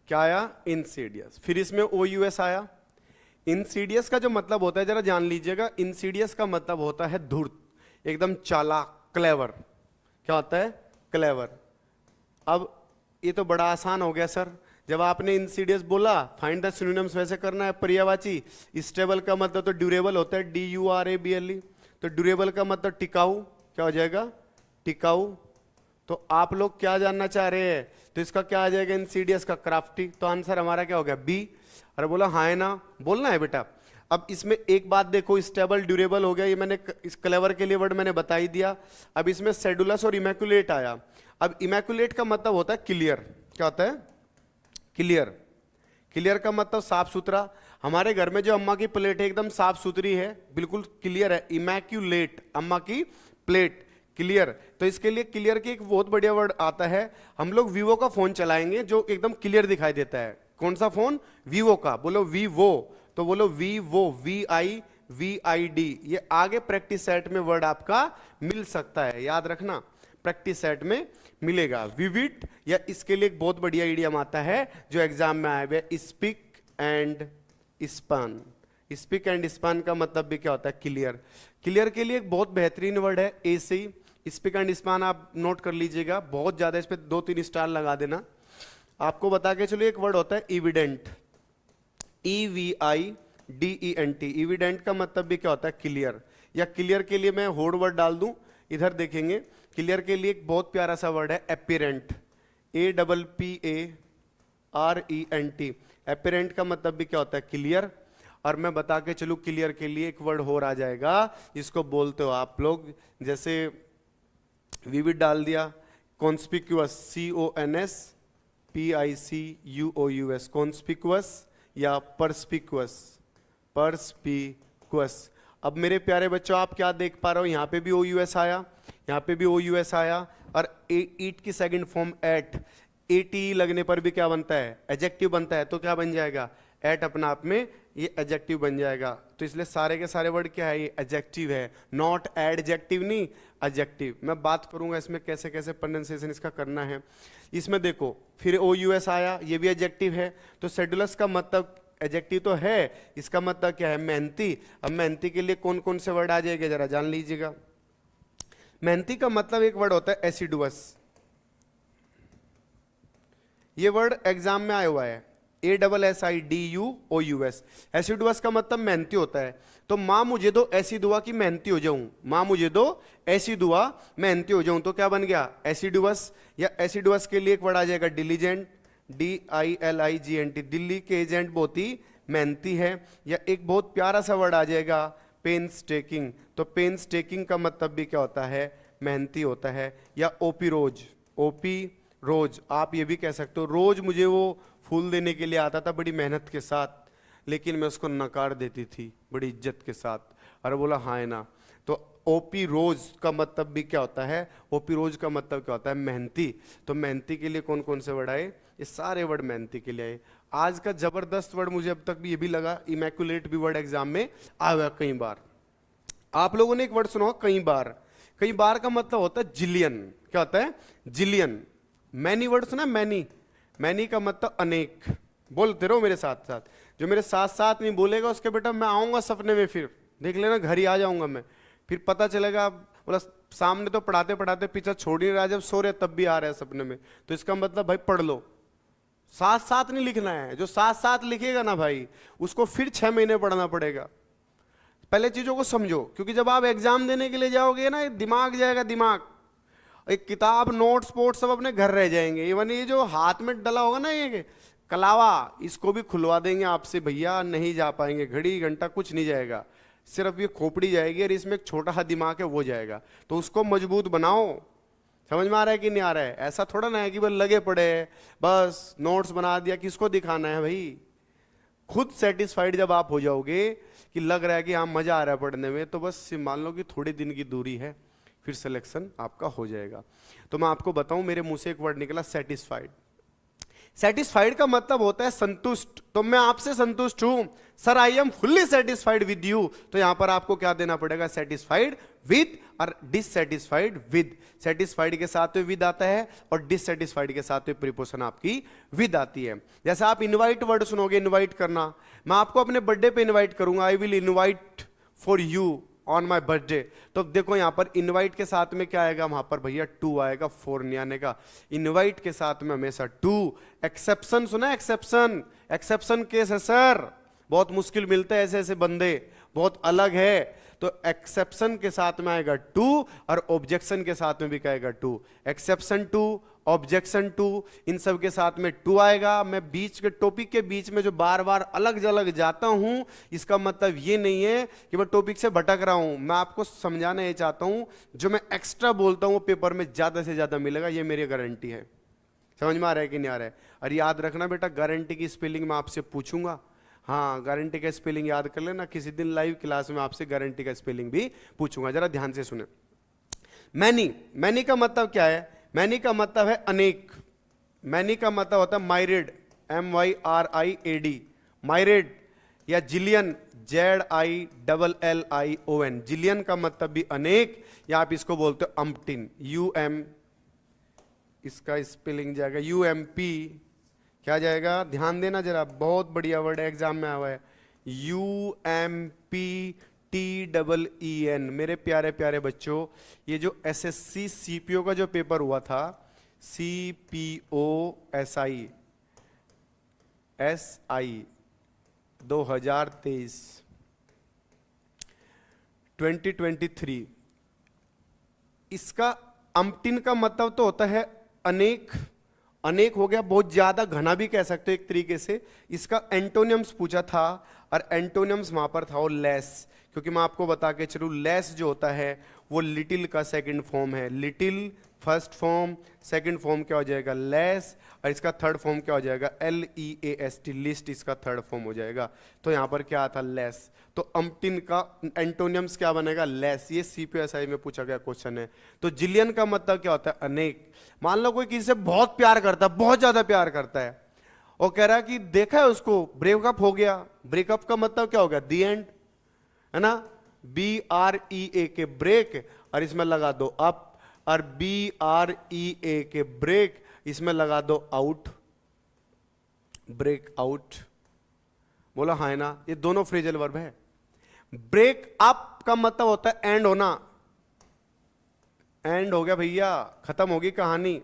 क्या आया, इंसीडियस। फिर इसमें OUS आया। इंसीडियस का जो मतलब होता है, जरा जान लीजिएगा, इंसीडियस का मतलब होता है धूर्त, एकदम चालाक, क्लेवर। क्या होता है, क्लेवर। अब ये तो बड़ा आसान हो गया सर, जब आपने इंसीडियस बोला, फाइंड द सिनोनिम्स वैसे करना है। पर्यायवाची, स्टेबल का मतलब तो ड्यूरेबल होता है, DURABLE। तो ड्यूरेबल का मतलब टिकाऊ, क्या हो जाएगा, टिकाऊ। तो आप लोग क्या जानना चाह रहे हैं, तो इसका क्या आ जाएगा, इंसीडियस का क्राफ्टी। तो आंसर हमारा क्या हो गया, बी। अरे बोला हाँ है ना, बोलना है बेटा। अब इसमें एक बात देखो, स्टेबल ड्यूरेबल हो गया, ये मैंने इस क्लेवर के लिए वर्ड मैंने बता ही दिया। अब इसमें सेडुलस और इमैकुलेट आया। अब इमैकुलेट का मतलब होता है क्लियर। क्या होता है, क्लियर। क्लियर का मतलब साफ सुथरा। हमारे घर में जो अम्मा की प्लेट है एकदम साफ सुथरी है, बिल्कुल क्लियर है, इमैक्यूलेट, अम्मा की प्लेट क्लियर। तो इसके लिए क्लियर की एक बहुत बढ़िया वर्ड आता है। हम लोग वीवो का फोन चलाएंगे जो एकदम क्लियर दिखाई देता है। कौन सा फोन, वीवो का, बोलो वीवो, तो बोलो वीवो, VIVID। ये आगे प्रैक्टिस सेट में वर्ड आपका मिल सकता है, याद रखना, प्रैक्टिस सेट में मिलेगा। विविड, या इसके लिए एक बहुत बढ़िया इडियम आता है जो एग्जाम में आया हुआ, speak and span. Speak and span का मतलब भी क्या होता है, क्लियर। क्लियर के लिए एक बहुत बेहतरीन वर्ड है AC। स्पीक एंड स्पान आप नोट कर लीजिएगा, बहुत ज्यादा इस पे 2-3 स्टार लगा देना। आपको बता के चलिए, एक वर्ड होता है इविडेंट, EVIDENT। इविडेंट का मतलब भी क्या होता है, क्लियर। या क्लियर के लिए मैं होड़ वर्ड डाल दूं, इधर देखेंगे, क्लियर के लिए एक बहुत प्यारा सा वर्ड है एपिरेंट, APPARENT। एपिरेंट का मतलब भी क्या होता है, क्लियर। और मैं बता के चलूं, क्लियर के लिए एक वर्ड और आ जाएगा, जिसको बोलते हो आप लोग, जैसे विविड डाल दिया, कॉन्स्पिक्यूअस, CONSPICUOUS, कॉन्स्पिक्यूअस, या परस्पिक्यूअस, परस्पिक्यूअस। अब मेरे प्यारे बच्चों, आप क्या देख पा रहे हो, यहाँ पे भी OUS आया, यहाँ पे भी OUS आया, और ईट की सेकंड फॉर्म एट, ATE लगने पर भी क्या बनता है, एडजेक्टिव बनता है। तो क्या बन जाएगा, एट अपना आप में ये एडजेक्टिव बन जाएगा। तो इसलिए सारे के सारे वर्ड क्या है, ये एडजेक्टिव है, नॉट एडजेक्टिव नहीं, एडजेक्टिव। मैं बात करूंगा इसमें कैसे कैसे प्रोनाउंसिएशन इसका करना है। इसमें देखो फिर OUS आया, ये भी एडजेक्टिव है। तो सेडुलस का मतलब एडजेक्टिव तो है, इसका मतलब क्या है, मेहनती। अब मेहनती के लिए कौन कौन से वर्ड आ जाएंगे जरा जान लीजिएगा। मेहनती का मतलब एक वर्ड होता है एसिडुअस, ये वर्ड एग्जाम में आया हुआ है, ASSIDUOUS। एसिडुअस का मतलब मेहनती होता है। तो माँ मुझे दो ऐसी दुआ कि मेहनती हो जाऊं, माँ मुझे दो ऐसी दुआ मेहनती हो जाऊं, तो क्या बन गया, एसिडुअस। या एसिडुअस के लिए एक वर्ड आ जाएगा डिलीजेंट, DILIGENT, दिल्ली के एजेंट बहुत ही मेहनती है। या एक बहुत प्यारा सा वर्ड आ जाएगा पेन्स टेकिंग, तो पेन्स टेकिंग का मतलब भी क्या होता है, मेहनती होता है। या ओपी रोज, OP रोज, आप ये भी कह सकते हो, रोज मुझे वो फूल देने के लिए आता था बड़ी मेहनत के साथ, लेकिन मैं उसको नकार देती थी बड़ी इज्जत के साथ, अरे बोला हाँ है ना। तो OP रोज का मतलब भी क्या होता है, OP रोज का मतलब क्या होता है, मेहनती। तो मेहनती के लिए कौन कौन से वर्ड आए, ये सारे वर्ड मेहनती के लिए आए। आज का जबरदस्त वर्ड मुझे अब तक भी ये भी लगा, इमैक्युलेट भी वर्ड एग्जाम में आया कई बार। आप लोगों ने एक वर्ड सुना कई बार, कई बार का मतलब होता है जिलियन, क्या होता है, जिलियन। मैनी वर्ड सुना, मैनी, मैनी का मतलब अनेक। बोलते रहो मेरे साथ साथ, जो मेरे साथ साथ नहीं बोलेगा उसके बेटा मैं आऊंगा सपने में, फिर देख लेना घर ही आ जाऊंगा मैं, फिर पता चलेगा बोला सामने तो पढ़ाते पढ़ाते पीछे छोड़ ही रहा, जब सो रहे तब भी आ रहा है सपने में। तो इसका मतलब भाई पढ़ लो, साथ साथ नहीं लिखना है, जो साथ साथ लिखेगा ना भाई उसको फिर 6 महीने पढ़ना पड़ेगा। पहले चीजों को समझो, क्योंकि जब आप एग्जाम देने के लिए जाओगे ना दिमाग जाएगा, दिमाग, एक किताब नोट स्पोर्ट सब अपने घर रह जाएंगे। इवन ये जो हाथ में डला होगा ना ये कलावा, इसको भी खुलवा देंगे आपसे, भैया नहीं जा पाएंगे, घड़ी घंटा कुछ नहीं जाएगा, सिर्फ ये खोपड़ी जाएगी और इसमें एक छोटा सा दिमाग है वो जाएगा। तो उसको मजबूत बनाओ। समझ में आ रहा है कि नहीं आ रहा है? ऐसा थोड़ा ना है कि बस लगे पड़े बस नोट्स बना दिया, किसको दिखाना है भाई। खुद सेटिस्फाइड जब आप हो जाओगे कि लग रहा है कि हाँ मजा आ रहा है पढ़ने में, तो बस मान लो कि थोड़े दिन की दूरी है, फिर सिलेक्शन आपका हो जाएगा। तो मैं आपको बताऊं, मेरे मुंह से एक वर्ड निकला सेटिस्फाइड। सेटिस्फाइड का मतलब होता है संतुष्ट। तो मैं आपसे संतुष्ट हूं sir, I am fully satisfied with you. तो यहां पर आपको क्या देना पड़ेगा, सेटिस्फाइड विद और डिससेटिस्फाइड विद। सेटिस्फाइड के साथ में विद आता है और डिससेटिस्फाइड के साथ में प्रीपोजिशन आपकी विद आती है। जैसे आप इनवाइट वर्ड सुनोगे, इनवाइट करना, मैं आपको अपने बर्थडे पे इनवाइट करूंगा, I will invite for you on my birthday. तो देखो यहां पर इनवाइट के साथ में क्या आएगा, वहां पर भैया टू आएगा, फोर नहीं आने का। इनवाइट के साथ में हमेशा टू। एक्सेप्शन सुना, एक्सेप्शन, एक्सेप्शन केस है सर, बहुत मुश्किल मिलते हैं ऐसे ऐसे बंदे, बहुत अलग है। तो एक्सेप्शन के साथ में आएगा टू और ऑब्जेक्शन के साथ में भी कहेगा to. Exception to, objection to, इन सब के साथ में टू आएगा। मैं बीच के टॉपिक के बीच में जो बार बार अलग अलग जाता हूं, इसका मतलब ये नहीं है कि मैं टॉपिक से भटक रहा हूं। मैं आपको समझाना ये चाहता हूं, जो मैं एक्स्ट्रा बोलता हूं वो पेपर में ज्यादा से ज्यादा मिलेगा, ये मेरी गारंटी है। समझ में आ रहा है कि नहीं आ रहा है? और याद रखना बेटा, गारंटी की स्पेलिंग मैं आपसे पूछूंगा। हाँ, गारंटी का स्पेलिंग याद कर लेना, किसी दिन लाइव क्लास में आपसे गारंटी का स्पेलिंग भी पूछूंगा। जरा ध्यान से सुने। मैनी, मैनी का मतलब क्या है? मैनी का मतलब है अनेक। मैनी का मतलब होता है माइरेड, MYRIAD, माइरेड। या जिलियन, ZILLION, जिलियन का मतलब भी अनेक, या आप इसको बोलते हो अम्पटिन, UM, इसका स्पेलिंग जाएगा UMP, क्या जाएगा, ध्यान देना जरा, बहुत बढ़िया वर्ड है, एग्जाम में आया है, UMPTEEN। मेरे प्यारे प्यारे बच्चों, ये जो SSC CPO का जो पेपर हुआ था, CPOSI 2023, इसका अम्पटिन का मतलब तो होता है अनेक। अनेक हो गया, बहुत ज्यादा, घना भी कह सकते हो एक तरीके से। इसका एंटोनियम्स पूछा था और एंटोनियम्स वहां पर था वो लेस, क्योंकि मैं आपको बता के चलूं, लेस जो होता है वो लिटिल का सेकंड फॉर्म है। Little first form, second form क्या हो जाएगा, लेस, और इसका थर्ड फॉर्म क्या हो जाएगा, LEAST, लिस्ट, इसका थर्ड फॉर्म हो जाएगा। तो यहां पर क्या था, लेस। तो अम्पटिन का एंटोनियम्स क्या बनेगा, लेस। ये CPSI में पूछा गया क्वेश्चन है। तो जिलियन का मतलब क्या होता है, अनेक। मान लो कोई किसी से बहुत प्यार करता है, बहुत ज्यादा प्यार करता है, और कह रहा है कि देखा है उसको, ब्रेकअप हो गया। ब्रेकअप का मतलब क्या हो गया? दी एंड, है ना। BREA के ब्रेक, और इसमें लगा दो अप, और BREA के ब्रेक, इसमें लगा दो आउट, ब्रेक आउट। बोला हाँ है ना, ये दोनों फ्रेजल वर्ब है। ब्रेक अप का मतलब होता है एंड होना, एंड हो गया भैया, खत्म होगी कहानी।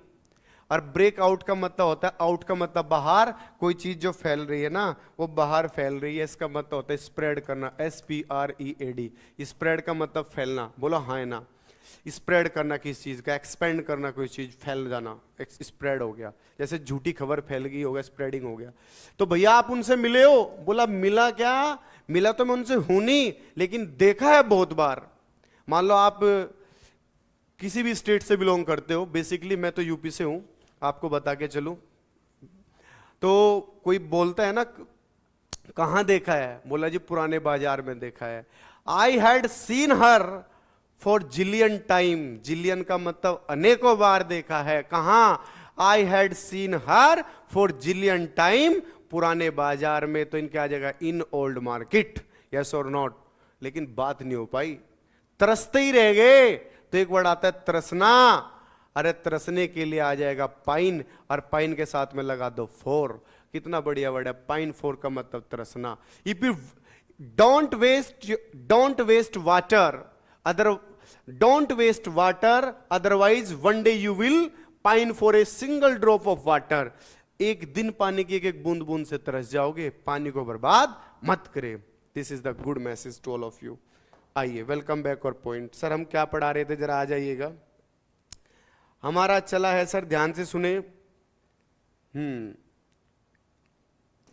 और ब्रेक आउट का मतलब होता है, आउट का मतलब बाहर, कोई चीज जो फैल रही है ना वो बाहर फैल रही है, इसका मतलब होता है स्प्रेड करना, SPREAD। स्प्रेड का मतलब फैलना। बोलो हाँ है ना। स्प्रेड करना किस चीज का, एक्सपेंड करना, कोई चीज फैल जाना, स्प्रेड हो गया। जैसे झूठी खबर फैल गई होगा, स्प्रेडिंग हो गया। तो भैया आप उनसे मिले हो? बोला मिला क्या, मिला तो मैं उनसे हूं नहीं, लेकिन देखा है बहुत बार। मान लो आप किसी भी स्टेट से बिलोंग करते हो, बेसिकली मैं तो यूपी से हूं, आपको बता के चलूं। तो कोई बोलता है ना कहां देखा है, बोला जी पुराने बाजार में देखा है। I had seen her for zillion time. Zillion का मतलब अनेकों बार देखा है। कहां? I had seen her for zillion time, पुराने बाजार में। तो इनके आ जाएगा इन ओल्ड मार्केट, यस और नॉट। लेकिन बात नहीं हो पाई, तरसते ही रह गए। तो एक वर्ड आता है तरसना। अरे तरसने के लिए आ जाएगा पाइन, और पाइन के साथ में लगा दो फोर। कितना बढ़िया वर्ड है पाइन, फोर का मतलब तरसना। If you don't waste water, don't waste water, otherwise one day you will pine for a single drop of water. एक दिन पानी की एक एक बूंद बूंद से तरस जाओगे, पानी को बर्बाद मत करे। This is the good message to all of you. आइए, वेलकम बैक। और पॉइंट सर हम क्या पढ़ा रहे थे, जरा आ जाइएगा। हमारा चला है सर, ध्यान से सुने।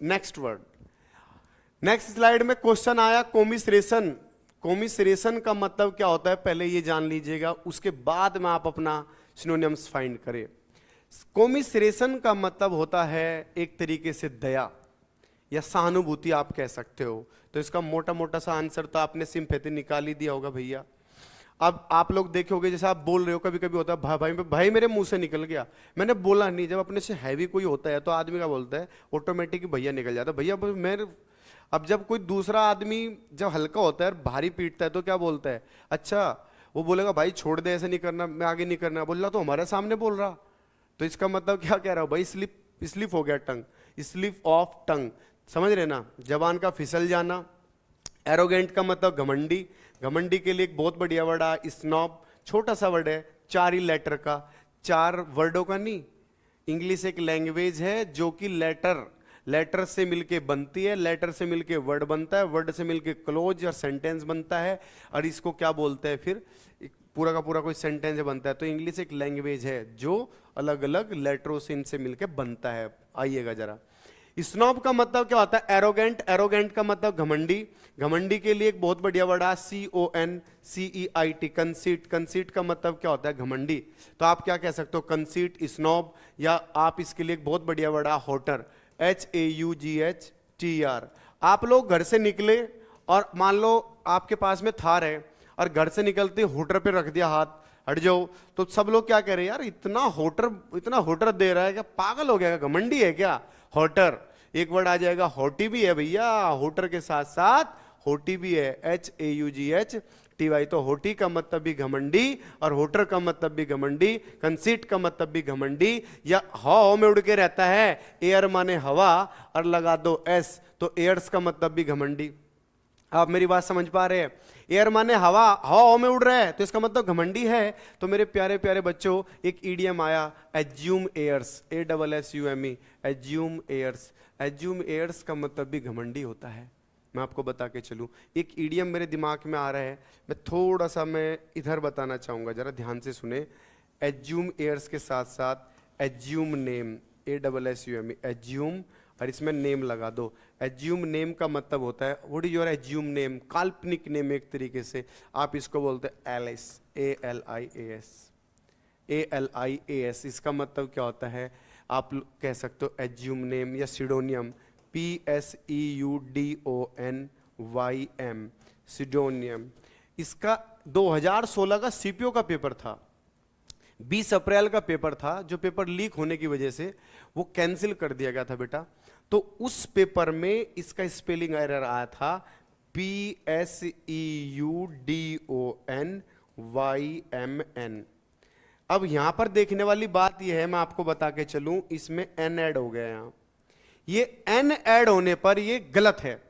नेक्स्ट वर्ड, नेक्स्ट स्लाइड में क्वेश्चन आया कोमिसरेशन। कोमिसरेशन का मतलब क्या होता है पहले ये जान लीजिएगा, उसके बाद में आप अपना सिनोनिम्स फाइंड करें। कोमिसरेशन का मतलब होता है एक तरीके से दया या सहानुभूति आप कह सकते हो। तो इसका मोटा मोटा सा आंसर तो आपने सिंपैथी निकाल ही दिया होगा भैया। अब आप लोग देखोगे, जैसे आप बोल रहे हो, कभी कभी होता है भाई भाई भाई मेरे मुंह से निकल गया, मैंने बोला नहीं। जब अपने से हैवी कोई होता है तो आदमी क्या बोलता है, ऑटोमेटिक भैया निकल जाता है, भैया मैं। अब जब कोई दूसरा आदमी जब हल्का होता है, भारी पीटता है, तो क्या बोलता है, अच्छा वो बोलेगा भाई छोड़ दे, ऐसे नहीं करना, मैं आगे नहीं करना। बोल रहा तो हमारे सामने बोल रहा। तो इसका मतलब क्या कह रहा हो भाई, स्लिप हो गया टंग, स्लिप ऑफ टंग, समझ रहे ना, जबान का फिसल जाना। एरोगेंट का मतलब घमंडी। घमंडी के लिए एक बहुत बढ़िया वर्ड है स्नॉब, छोटा सा वर्ड है, 4 ही लेटर का, 4 वर्डों का नहीं। इंग्लिश एक लैंग्वेज है जो कि लेटर से मिलके बनती है, लेटर से मिलके वर्ड बनता है, वर्ड से मिलके क्लोज और सेंटेंस बनता है, और इसको क्या बोलते हैं फिर, पूरा का पूरा कोई सेंटेंस बनता है। तो इंग्लिश एक लैंग्वेज है जो अलग अलग लेटरों से इनसे मिलके बनता है। आइएगा जरा, स्नॉब का मतलब क्या होता है, एरोगेंट। एरोगेंट का मतलब घमंडी। घमंडी के लिए एक बहुत बढ़िया वर्ड है CONCEIT, कंसीट। कंसीट का मतलब क्या होता है, घमंडी। तो आप क्या कह सकते हो, कंसीट, स्नॉब, या आप इसके लिए एक बहुत बढ़िया वर्ड है होटर, HAUGHTER। आप लोग घर से निकले और मान लो आपके पास में थार है, और घर से निकलते होटर पे रख दिया हाथ, हट जाओ, तो सब लोग क्या कह रहे हैं, यार इतना होटर दे रहा है, क्या पागल हो गया, घमंडी है क्या, होटर। एक वर्ड आ जाएगा होटी भी है भैया, होटर के साथ साथ होटी भी है, HAUGHTY। तो होटी का मतलब भी घमंडी, और होटर का मतलब भी घमंडी, कंसीट का मतलब भी घमंडी। या हवा में उड़ के रहता है, एयर माने हवा, और लगा दो S, तो एयर्स का मतलब भी घमंडी। आप मेरी बात समझ पा रहे हैं, एयर माने हवा, हवा में उड़ रहा है तो इसका मतलब घमंडी है। तो मेरे प्यारे प्यारे बच्चों, एक ईडियम आया assume airs, ASSUME, assume airs. Assume airs का मतलब भी घमंडी होता है। मैं आपको बता के चलूं, एक ईडियम मेरे दिमाग में आ रहा है, मैं थोड़ा सा मैं इधर बताना चाहूंगा, जरा ध्यान से सुने। एज्यूम एयर्स के साथ साथ एज्यूम नेम, ASSUME, एज्यूम, और इसमें नेम लगा दो। एज्यूम नेम का मतलब होता है, what is your assume name, काल्पनिक नेम एक तरीके से। आप इसको बोलते हैं एलिस, ALIAS। इसका मतलब क्या होता है, आप कह सकते हो एज्यूम नेम या सिडोनियम, PSEUDONYM, सिडोनियम। इसका 2016 का CPO का पेपर था, 20 अप्रैल का पेपर था, जो पेपर लीक होने की वजह से वो कैंसिल कर दिया गया था बेटा। तो उस पेपर में इसका स्पेलिंग एरर आया था PSEUDONYMN। अब यहां पर देखने वाली बात यह है, मैं आपको बता के चलूं, इसमें N ऐड हो गया यहां। ये N ऐड होने पर ये गलत है,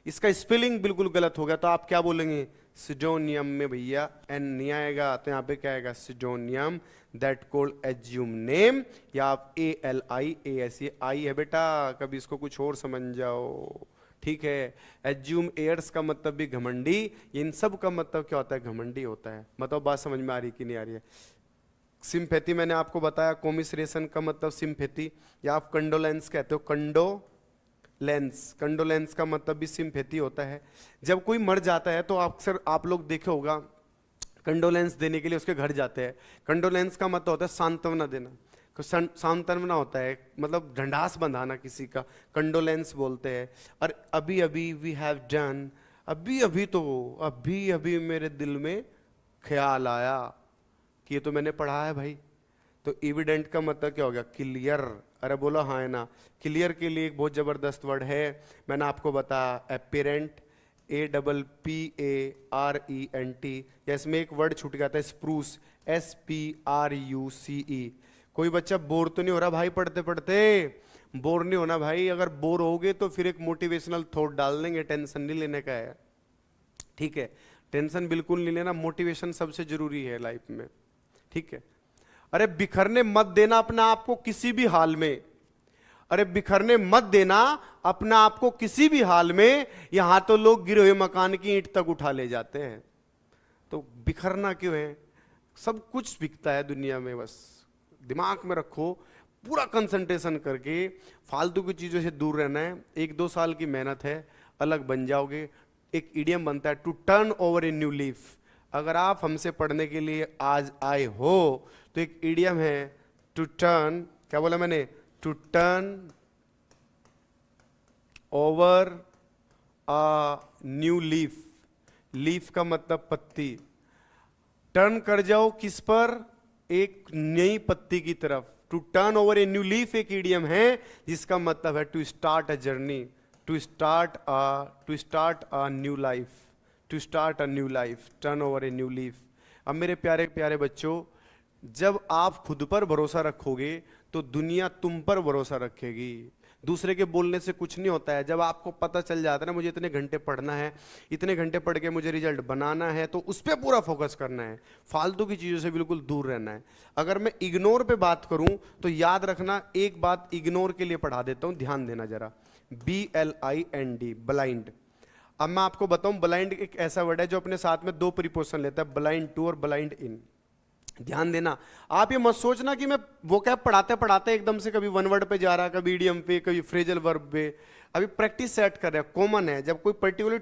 इसका स्पेलिंग बिल्कुल गलत हो गया। तो आप क्या बोलेंगे? सिडोनियम में भैया N नहीं आएगा, तो यहां पे क्या आएगा? सिडोनियम दैट कोल्ड एज्यूम नेम, या आप ALIAS, ये आई है बेटा, कभी इसको कुछ और समझ जाओ, ठीक है। एज्यूम एयर्स का मतलब भी घमंडी, इन सब का मतलब क्या होता है? घमंडी होता है। मतलब बात समझ में आ रही कि नहीं आ रही है? सिंपैथी मैंने आपको बताया, कोमिसरेशन का मतलब सिंपैथी, या आप कंडोलेंस कहते हो, कंडोलेंस का मतलब भी सिंपैथी होता है। जब कोई मर जाता है तो अक्सर आप लोग देखे होगा, कंडोलेंस देने के लिए उसके घर जाते हैं। कंडोलेंस का मतलब होता है सांत्वना देना, सांत्वना होता है, मतलब ढंढास बंधाना किसी का, कंडोलेंस बोलते हैं। और अभी अभी वी हैव डन, अभी अभी मेरे दिल में ख्याल आया कि ये तो मैंने पढ़ा है भाई। तो एविडेंट का मतलब क्या हो गया? क्लियर। अरे बोलो हाँ है ना? क्लियर के लिए एक बहुत जबरदस्त वर्ड है, मैंने आपको बताया, एपिरेंट, APPARENT। या इसमें एक वर्ड छूट गया था, स्प्रूस, SPRUCE। कोई बच्चा बोर तो नहीं हो रहा भाई? पढ़ते पढ़ते बोर नहीं होना भाई। अगर बोर होगे तो फिर एक मोटिवेशनल थॉट डाल देंगे, टेंशन नहीं लेने का है, ठीक है? टेंशन बिल्कुल नहीं लेना, मोटिवेशन सबसे जरूरी है लाइफ में, ठीक है? अरे बिखरने मत देना अपना आप को किसी भी हाल में, अरे बिखरने मत देना अपना आप को किसी भी हाल में। यहां तो लोग गिरे हुए मकान की ईंट तक उठा ले जाते हैं, तो बिखरना क्यों है? सब कुछ बिकता है दुनिया में, बस दिमाग में रखो, पूरा कंसंट्रेशन करके फालतू की चीजों से दूर रहना है। 1-2 साल की मेहनत है, अलग बन जाओगे। एक इडियम बनता है, to turn over a new leaf. अगर आप हमसे पढ़ने के लिए आज आए हो तो एक इडियम है, टू टर्न, क्या बोला मैंने? To turn over a new leaf. Leaf का मतलब पत्ती। टर्न कर जाओ किस पर? एक नई पत्ती की तरफ। To turn over a new leaf एक इडियम है जिसका मतलब है to start a journey, to start a new life, to start a new life, turn over a new leaf. अब मेरे प्यारे प्यारे बच्चों, जब आप खुद पर भरोसा रखोगे तो दुनिया तुम पर भरोसा रखेगी। दूसरे के बोलने से कुछ नहीं होता है। जब आपको पता चल जाता है ना, मुझे इतने घंटे पढ़ना है, इतने घंटे पढ़ के मुझे रिजल्ट बनाना है, तो उस पर पूरा फोकस करना है, फालतू की चीज़ों से बिल्कुल दूर रहना है। अगर मैं इग्नोर पे बात करूं तो याद रखना, एक बात इग्नोर के लिए पढ़ा देता हूं, ध्यान देना जरा। BLIND, blind. अब मैं आपको बताऊं, ब्लाइंड एक ऐसा वर्ड है जो अपने साथ में 2 प्रीपोजिशन लेता है, ब्लाइंड टू और ब्लाइंड इन। ध्यान देना, आप ये मत सोचना कि मैं वो क्या पढ़ाते पढ़ाते एकदम से कभी वन वर्ड पे जा रहा, कभी इडियम पे, कभी फ्रेजल वर्ब पे। अभी प्रैक्टिस सेट कर रहे हैं, कॉमन है। जब कोई पर्टिकुलर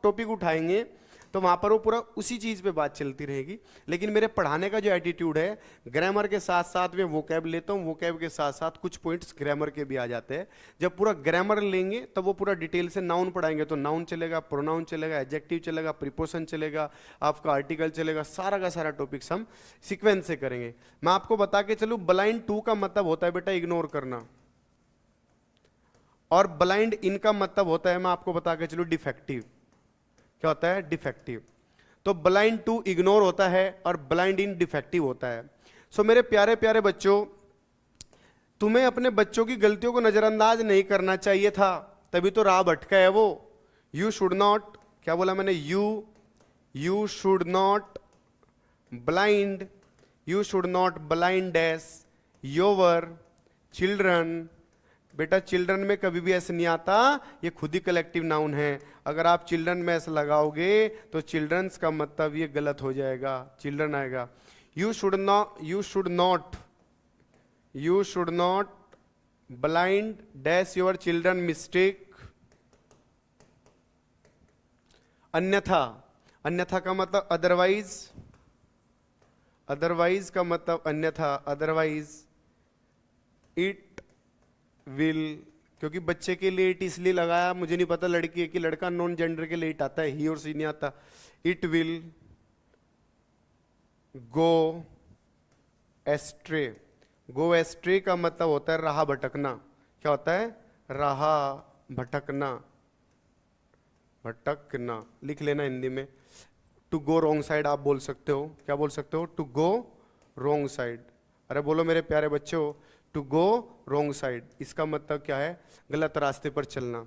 टॉपिक उठाएंगे तो वहां पर वो पूरा उसी चीज पे बात चलती रहेगी। लेकिन मेरे पढ़ाने का जो एटीट्यूड है, ग्रामर के साथ साथ में वोकैब लेता हूँ, वोकैब के साथ साथ कुछ पॉइंट्स ग्रामर के भी आ जाते हैं। जब पूरा ग्रामर लेंगे तब वो पूरा डिटेल से नाउन पढ़ाएंगे तो नाउन चलेगा, प्रोनाउन चलेगा, एडजेक्टिव चलेगा, प्रीपोजिशन चलेगा, आपका आर्टिकल चलेगा, सारा का सारा टॉपिक्स हम सीक्वेंस से करेंगे। मैं आपको बता के चलूं, ब्लाइंड टू का मतलब होता है बेटा इग्नोर करना, और ब्लाइंड इन का मतलब होता है, मैं आपको बता के चलूं, डिफेक्टिव। क्या होता है? डिफेक्टिव। तो ब्लाइंड टू इग्नोर होता है और ब्लाइंड इन डिफेक्टिव होता है। सो मेरे प्यारे प्यारे बच्चों, तुम्हें अपने बच्चों की गलतियों को नजरअंदाज नहीं करना चाहिए था, तभी तो राह भटका है वो। यू शुड नॉट, क्या बोला मैंने? You should not blind, you should not blind dash your children. बेटा चिल्ड्रन में कभी भी ऐसे नहीं आता, ये खुद ही कलेक्टिव नाउन है। अगर आप चिल्ड्रन में ऐसे लगाओगे तो चिल्ड्रंस का मतलब ये गलत हो जाएगा, चिल्ड्रन आएगा। You should not blind dash your children mistake, अन्यथा। अन्यथा का मतलब अदरवाइज, अदरवाइज का मतलब अन्यथा, अदरवाइज इट विल। क्योंकि बच्चे के लिए इट इसलिए लगाया, मुझे नहीं पता लड़की है कि लड़का, नॉन जेंडर के लिए इट आता है, ही और सी नहीं आता। It will go ashtray. Go ashtray का मतलब होता है राह भटकना। क्या होता है? रहा भटकना, भटकना लिख लेना हिंदी में। टू गो रॉन्ग साइड आप बोल सकते हो, क्या बोल सकते हो? To go wrong side. अरे बोलो मेरे प्यारे बच्चों, टू गो रॉन्ग साइड इसका मतलब क्या है? गलत रास्ते पर चलना।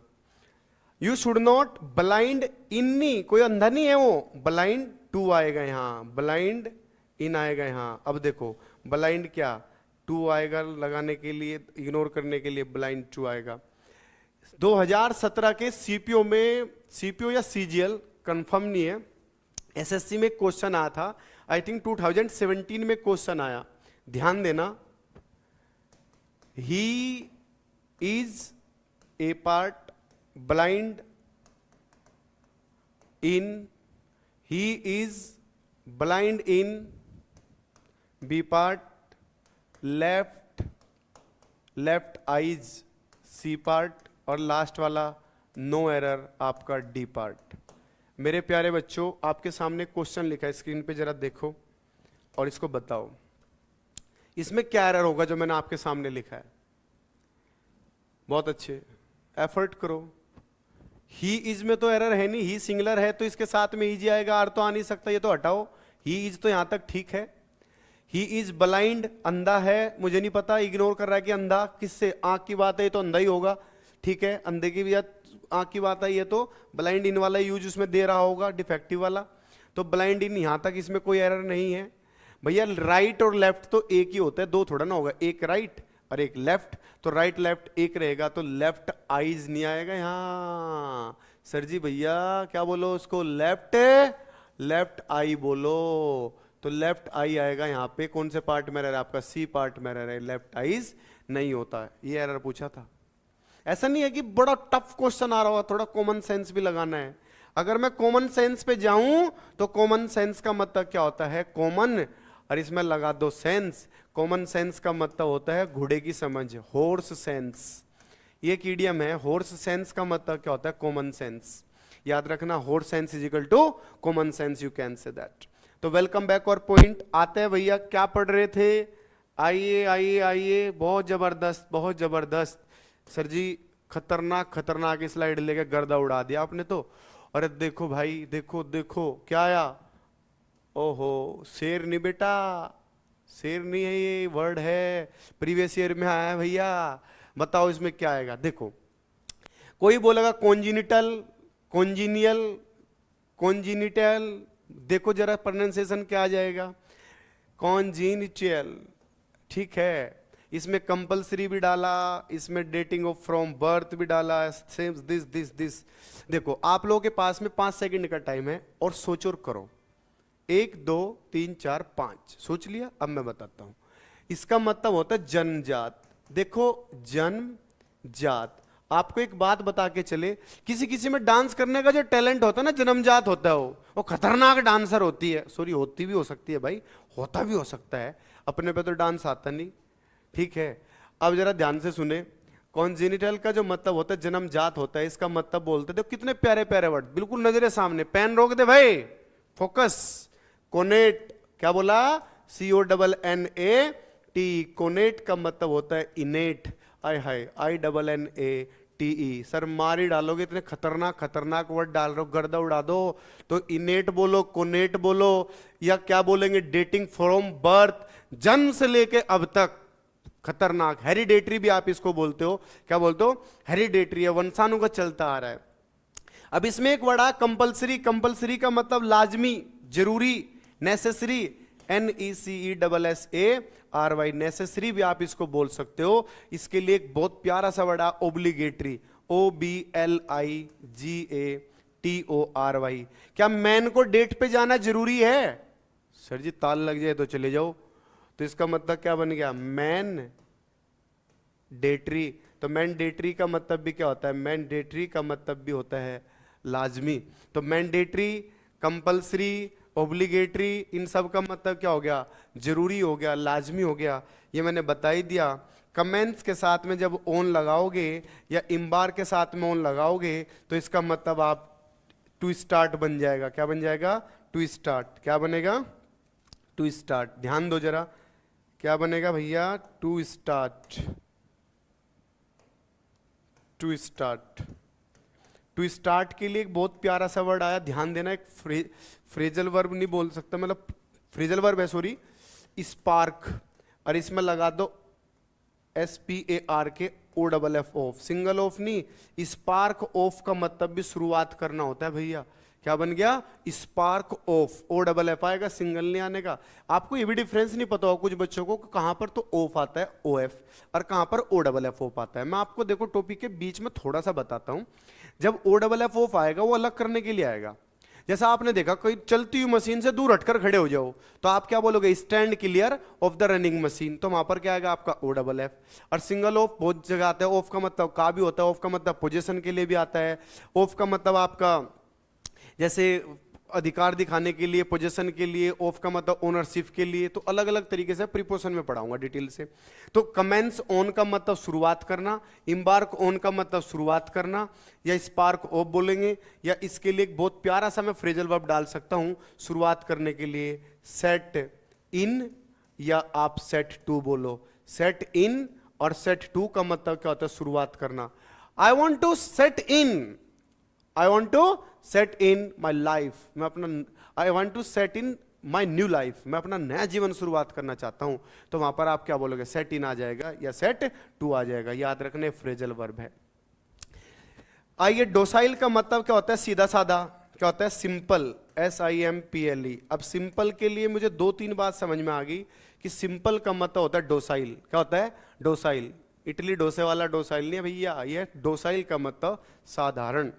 यू शुड नॉट ब्लाइंड इन, कोई अंधा नहीं है वो, ब्लाइंड टू आएगा यहां, ब्लाइंड इन आएगा यहां। अब देखो ब्लाइंड क्या, टू आएगा लगाने के लिए, इग्नोर करने के लिए ब्लाइंड टू आएगा। 2017 के सीपीओ में, सीपीओ या सीजीएल कंफर्म नहीं है, एसएससी में क्वेश्चन आया था, आई थिंक 2017 में क्वेश्चन आया, ध्यान देना। He is a part blind in, he is blind in, B part left, left eyes, C part, और लास्ट वाला नो एरर आपका डी पार्ट। मेरे प्यारे बच्चों आपके सामने क्वेश्चन लिखा है, स्क्रीन पे जरा देखो और इसको बताओ इसमें क्या एरर होगा जो मैंने आपके सामने लिखा है। बहुत अच्छे, एफर्ट करो। ही इज में तो एरर है नहीं, ही सिंगुलर है तो इसके साथ में इज आएगा, आर तो आ नहीं सकता, ये तो हटाओ। ही इज तो यहां तक ठीक है। ही इज ब्लाइंड, अंधा है, मुझे नहीं पता, इग्नोर कर रहा है कि अंधा किससे, आंख की बात है तो अंधा ही होगा, ठीक है। अंधे की भी आंख की बात है, ये तो ब्लाइंड इन वाला यूज उसमें दे रहा होगा, डिफेक्टिव वाला, तो ब्लाइंड इन यहां तक इसमें कोई एरर नहीं है। भैया राइट और लेफ्ट तो एक ही होता है, दो थोड़ा ना होगा, एक राइट और एक लेफ्ट, तो राइट लेफ्ट एक रहेगा, तो लेफ्ट आईज नहीं आएगा यहां। सर जी भैया क्या बोलो उसको, लेफ्ट, लेफ्ट आई बोलो, तो लेफ्ट आई आएगा यहां पे। कौन से पार्ट में एरर है आपका? सी पार्ट में एरर है, लेफ्ट आईज नहीं होता है, ये एरर पूछा था। ऐसा नहीं है कि बड़ा टफ क्वेश्चन आ रहा होगा, थोड़ा कॉमन सेंस भी लगाना है। अगर मैं कॉमन सेंस पे जाऊं तो कॉमन सेंस का मतलब क्या होता है? कॉमन, और इसमें लगा दो सेंस। कॉमन सेंस का मतलब होता है घोड़े की समझ, हॉर्स सेंस। ये एक इडियम है, हॉर्स सेंस का मतलब क्या होता है? Common sense. याद रखना, horse sense is equal to common sense, you can say that. तो वेलकम बैक, और पॉइंट आते हैं भैया, क्या पढ़ रहे थे? आइए आइए आइए, बहुत जबरदस्त बहुत जबरदस्त। सर जी खतरनाक खतरनाक स्लाइड लेके गर्दा उड़ा दिया आपने तो। अरे देखो भाई, देखो देखो क्या आया, ओहो शेर नहीं बेटा, शेर नहीं है, ये वर्ड है, प्रीवियस ईयर में आया है भैया। बताओ इसमें क्या आएगा? देखो कोई बोलेगा कॉन्जिनिटल, कॉन्जिनियल, कॉन्जिनिटल, देखो जरा प्रोनाउंसिएशन क्या आ जाएगा, कॉन्जिनिटल, ठीक है। इसमें कंपलसरी भी डाला, इसमें डेटिंग ऑफ फ्रॉम बर्थ भी डाला, सेम दिस दिस दिस। देखो आप लोगों के पास में 5 सेकंड का टाइम है और सोचो और करो। 1 2 3 4 5 सोच लिया? अब मैं बताता हूं। इसका मतलब होता है जन्मजात। देखो जन्म जात, आपको एक बात बता के चले, किसी किसी में डांस करने का जो टैलेंट होता है ना, जन्मजात होता है वो खतरनाक डांसर होती है, सॉरी होती भी हो सकती है भाई, होता भी हो सकता है, अपने पे तो डांस आता नहीं, ठीक है। अब जरा ध्यान से सुने, कॉन्जेनिटल का जो मतलब होता है जन्मजात होता है, इसका मतलब बोलते थे, कितने प्यारे प्यारे वर्ड, बिल्कुल नजरे सामने, पेन रोक दे भाई, फोकस। कोनेट, क्या बोला? CONNAT, कोनेट का मतलब होता है इनेट, आई हाय INNATE। सर मारी डालोगे, इतने खतरनाक खतरनाक वर्ड डाल रहे हो, गर्दा उड़ा दो। तो इनेट बोलो, कोनेट बोलो, या क्या बोलेंगे, डेटिंग फ्रॉम बर्थ, जन्म से लेके अब तक, खतरनाक। हेरिडेटरी भी आप इसको बोलते हो, क्या बोलते हो? हेरिडेटरी है, वंशानुगत चलता आ रहा है। अब इसमें एक वर्ड है कंपलसरी, कंपलसरी का मतलब लाजमी, जरूरी, नेसेसरी, NECESSARY, नेसेसरी भी आप इसको बोल सकते हो। इसके लिए एक बहुत प्यारा सा वर्ड है ओब्लिगेटरी, OBLIGATORY। क्या मैन को डेट पे जाना जरूरी है? सर जी ताल लग जाए तो चले जाओ, तो इसका मतलब क्या बन गया? Man dietary. तो मैंडेटरी का मतलब भी क्या होता है? मैंडेटरी का मतलब भी होता है लाजमी। तो मैंडेटरी, कंपलसरी, ओब्लिगेटरी, इन सब का मतलब क्या हो गया? जरूरी हो गया, लाजमी हो गया। ये मैंने बता ही दिया। कमेंट्स के साथ में जब ऑन लगाओगे या इम्बार के साथ में ऑन लगाओगे तो इसका मतलब आप टू स्टार्ट बन जाएगा। क्या बन जाएगा? To start. क्या बनेगा? To start. ध्यान दो जरा, क्या बनेगा भैया? To start, to start. To start के लिए एक बहुत प्यारा सा वर्ड आया, ध्यान देना, एक फ्रेजल वर्ब नहीं बोल सकता, मतलब फ्रेजल वर्ब है, सॉरी, स्पार्क, और इसमें लगा दो SPARK OFF of, single of नहीं, स्पार्क ऑफ का मतलब भी शुरुआत करना होता है भैया। क्या बन गया? स्पार्क ऑफ, OFF आएगा, सिंगल नहीं आने का। आपको ये भी डिफरेंस नहीं पता होगा कुछ बच्चों को, कहां पर तो ऑफ आता है OF और कहां पर OFF ऑफ आता है। मैं आपको देखो टॉपिक के बीच में थोड़ा सा बताता हूं। जब OFF ऑफ आएगा वो अलग करने के लिए आएगा। जैसा आपने देखा कोई चलती हुई मशीन से दूर हटकर खड़े हो जाओ तो आप क्या बोलोगे? Stand clear of the running machine, तो वहां पर क्या आएगा आपका OFF। और सिंगल ऑफ बहुत जगह आता है, ऑफ का मतलब का भी होता है, ऑफ का मतलब पोजीशन के लिए भी आता है, ऑफ का मतलब आपका जैसे अधिकार दिखाने के लिए, पोजीशन के लिए, ऑफ का मतलब ओनरशिप के लिए, तो अलग अलग तरीके से प्रीपोजिशन में पढ़ाऊंगा डिटेल से। तो कमेंस ऑन का मतलब शुरुआत करना, एम्बार्क ऑन का मतलब शुरुआत करना, या स्पार्क ऑफ बोलेंगे, या इसके लिए एक बहुत प्यारा सा मैं फ्रेजल वर्ब डाल सकता हूं शुरुआत करने के लिए, सेट इन, या आप सेट टू बोलो। सेट इन और सेट टू का मतलब क्या होता है? शुरुआत करना। I want to set in, I want to set in my life, मैं अपना, I want to set in my new life, मैं अपना नया जीवन शुरुआत करना चाहता हूं, तो वहां पर आप क्या बोलोगे? सेट इन आ जाएगा या सेट टू आ जाएगा। याद रखने फ्रेजल वर्ब है। आइए, डोसाइल का मतलब क्या होता है? सीधा साधा। क्या होता है? Simple, SIMPLE। अब सिंपल के लिए मुझे 2-3 बात समझ में आ गई कि सिंपल का मतलब होता है डोसाइल। क्या होता है? डोसाइल। इडली डोसे वाला डोसाइल नहीं है भैया, ये डोसाइल का मतलब साधारण,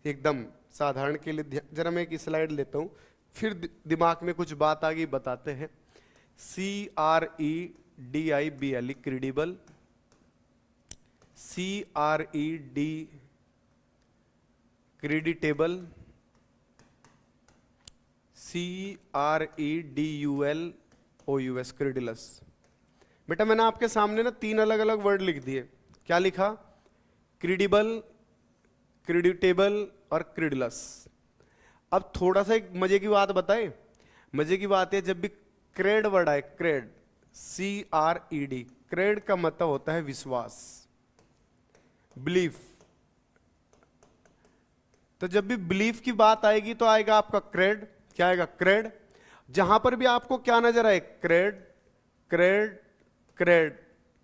एकदम साधारण के लिए। जरा मैं एक स्लाइड लेता हूं, फिर दिमाग में कुछ बात आ गई, बताते हैं। CREDIBLE, credible, CRED creditable, CREDULOUS क्रेडिलस। बेटा मैंने आपके सामने ना 3 अलग अलग वर्ड लिख दिए। क्या लिखा? क्रेडिबल, क्रेडिटेबल और क्रेडिलस। अब थोड़ा सा एक मजे की बात बताए। मजे की बात है, जब भी क्रेड वर्ड आए, क्रेड, CRED, क्रेड का मतलब होता है विश्वास, बिलीफ। तो जब भी बिलीफ की बात आएगी तो आएगा आपका क्रेड। क्या आएगा? क्रेड। जहां पर भी आपको क्या नजर आए? क्रेड, क्रेड, क्रेड,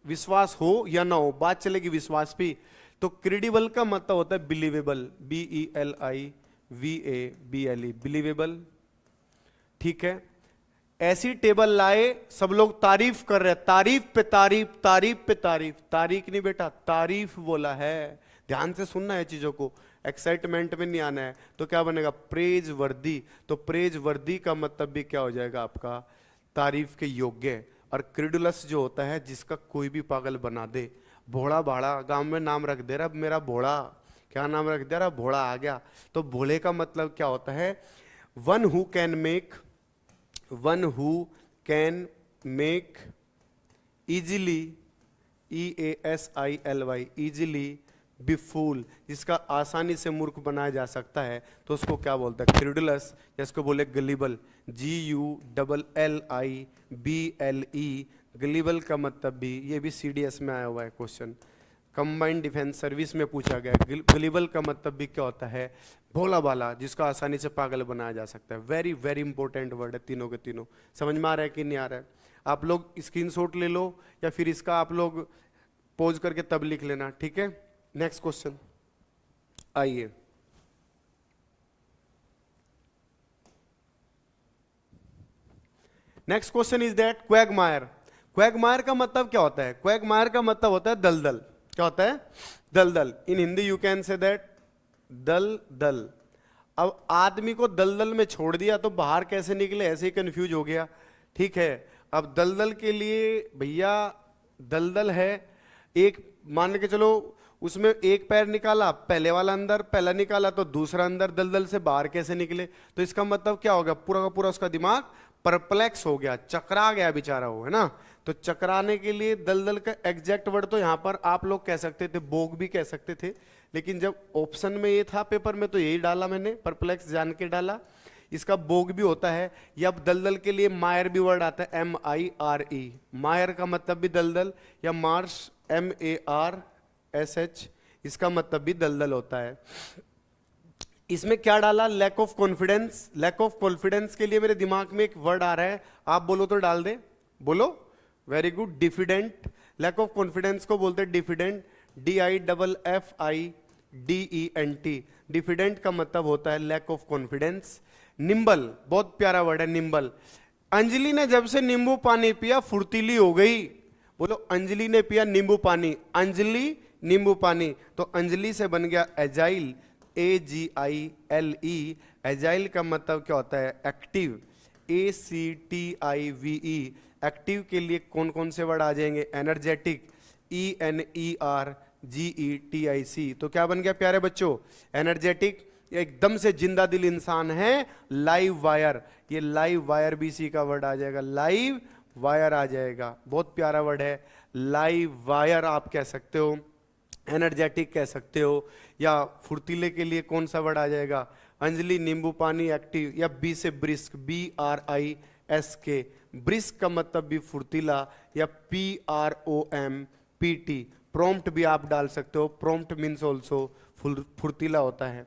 विश्वास हो या ना हो, बात चलेगी विश्वास भी। तो क्रेडिबल का मतलब होता है बिलीवेबल, BELIVABLE, बिलीवेबल। ठीक है, ऐसी टेबल लाए, सब लोग तारीफ कर रहे हैं, तारीफ पे तारीफ, तारीफ पे तारीफ, तारीख नहीं बेटा, तारीफ बोला है। ध्यान से सुनना है चीजों को, एक्साइटमेंट में नहीं आना है। तो क्या बनेगा? प्रेज वर्दी। तो प्रेज वर्दी का मतलब भी क्या हो जाएगा आपका? तारीफ के योग्य। और क्रेडुलस जो होता है जिसका कोई भी पागल बना दे, भोड़ा भाड़ा, गांव में नाम रख दे रहा मेरा भोड़ा, क्या नाम रख दे रहा? भोड़ा आ गया। तो भोले का मतलब क्या होता है? One who can make, one who can make easily, EASILY, easily be fool, जिसका आसानी से मूर्ख बनाया जा सकता है, तो उसको क्या बोलता है? क्रेडुलस, या इसको बोले गलीबल, GULLIBLE, गलीबल का मतलब भी, ये भी CDS में आया हुआ है क्वेश्चन, कंबाइंड डिफेंस सर्विस में पूछा गया। गलीबल का मतलब भी क्या होता है? भोला भाला, जिसको आसानी से पागल बनाया जा सकता है। वेरी वेरी इंपॉर्टेंट वर्ड है तीनों के तीनों। समझ में आ रहा है कि नहीं आ रहा है? आप लोग स्क्रीनशॉट ले लो या फिर इसका आप लोग पोज करके तब लिख लेना, ठीक है? नेक्स्ट क्वेश्चन आइए। Next question is that Quagmire. Quagmire का मतलब क्या होता है? क्वैगमायर का मतलब होता है दलदल। क्या होता है? दलदल। In Hindi you can say that दलदल। अब आदमी को दलदल में छोड़ दिया तो बाहर कैसे निकले, ऐसे ही कंफ्यूज हो गया। ठीक है, अब दलदल के लिए भैया दलदल है, एक मान के चलो उसमें एक पैर निकाला, पहले वाला अंदर, पहला निकाला तो दूसरा अंदर, दलदल से बाहर कैसे निकले? तो इसका मतलब क्या हो गया? पूरा का पूरा उसका दिमाग परप्लेक्स हो गया, चकरा गया बेचारा वो, है ना? तो चकराने के लिए दलदल का एग्जैक्ट वर्ड तो यहां पर आप लोग कह सकते थे, बोग भी कह सकते थे, लेकिन जब ऑप्शन में ये था पेपर में तो यही डाला मैंने, परप्लेक्स जान के डाला। इसका बोग भी होता है, या दलदल के लिए मायर भी वर्ड आता है, MIRE। मायर का मतलब भी दलदल, या मार्श, MARSH, इसका मतलब भी दलदल होता है। इसमें क्या डाला, lack of confidence. Lack of confidence के लिए मेरे दिमाग में एक वर्ड आ रहा है, आप बोलो तो डाल दे, बोलो। Very good, diffident. Lack of confidence को बोलते हैं डिफिडेंट, DIFFIDENT। डिफिडेंट का मतलब होता है लैक ऑफ कॉन्फिडेंस। निम्बल, बहुत प्यारा वर्ड है निम्बल। अंजलि ने जब से नींबू पानी पिया फुर्तीली हो गई। बोलो, अंजलि ने पिया नींबू पानी, अंजलि नींबू पानी, तो अंजलि से बन गया एजाइल, AGILE। एजाइल का मतलब क्या होता है, एक्टिव, ACTIVE। एक्टिव के लिए कौन कौन से वर्ड आ जाएंगे, एनर्जेटिक, ENERGETIC। तो क्या बन गया प्यारे बच्चों, एनर्जेटिक, एकदम से जिंदा दिल इंसान है। लाइव वायर, ये लाइव वायर भी इसी का वर्ड आ जाएगा, लाइव वायर आ जाएगा, बहुत प्यारा वर्ड है लाइव वायर। आप कह सकते हो, एनर्जेटिक कह सकते हो, या फुर्तीले के लिए कौन सा वर्ड आ जाएगा, अंजलि नींबू पानी एक्टिव, या बी से ब्रिस्क, BRISK। ब्रिस्क का मतलब भी फुर्तीला, या PROMPT। प्रॉम्प्ट भी आप डाल सकते हो, प्रॉम्प्ट मीन्स ऑल्सो फुर्तीला होता है,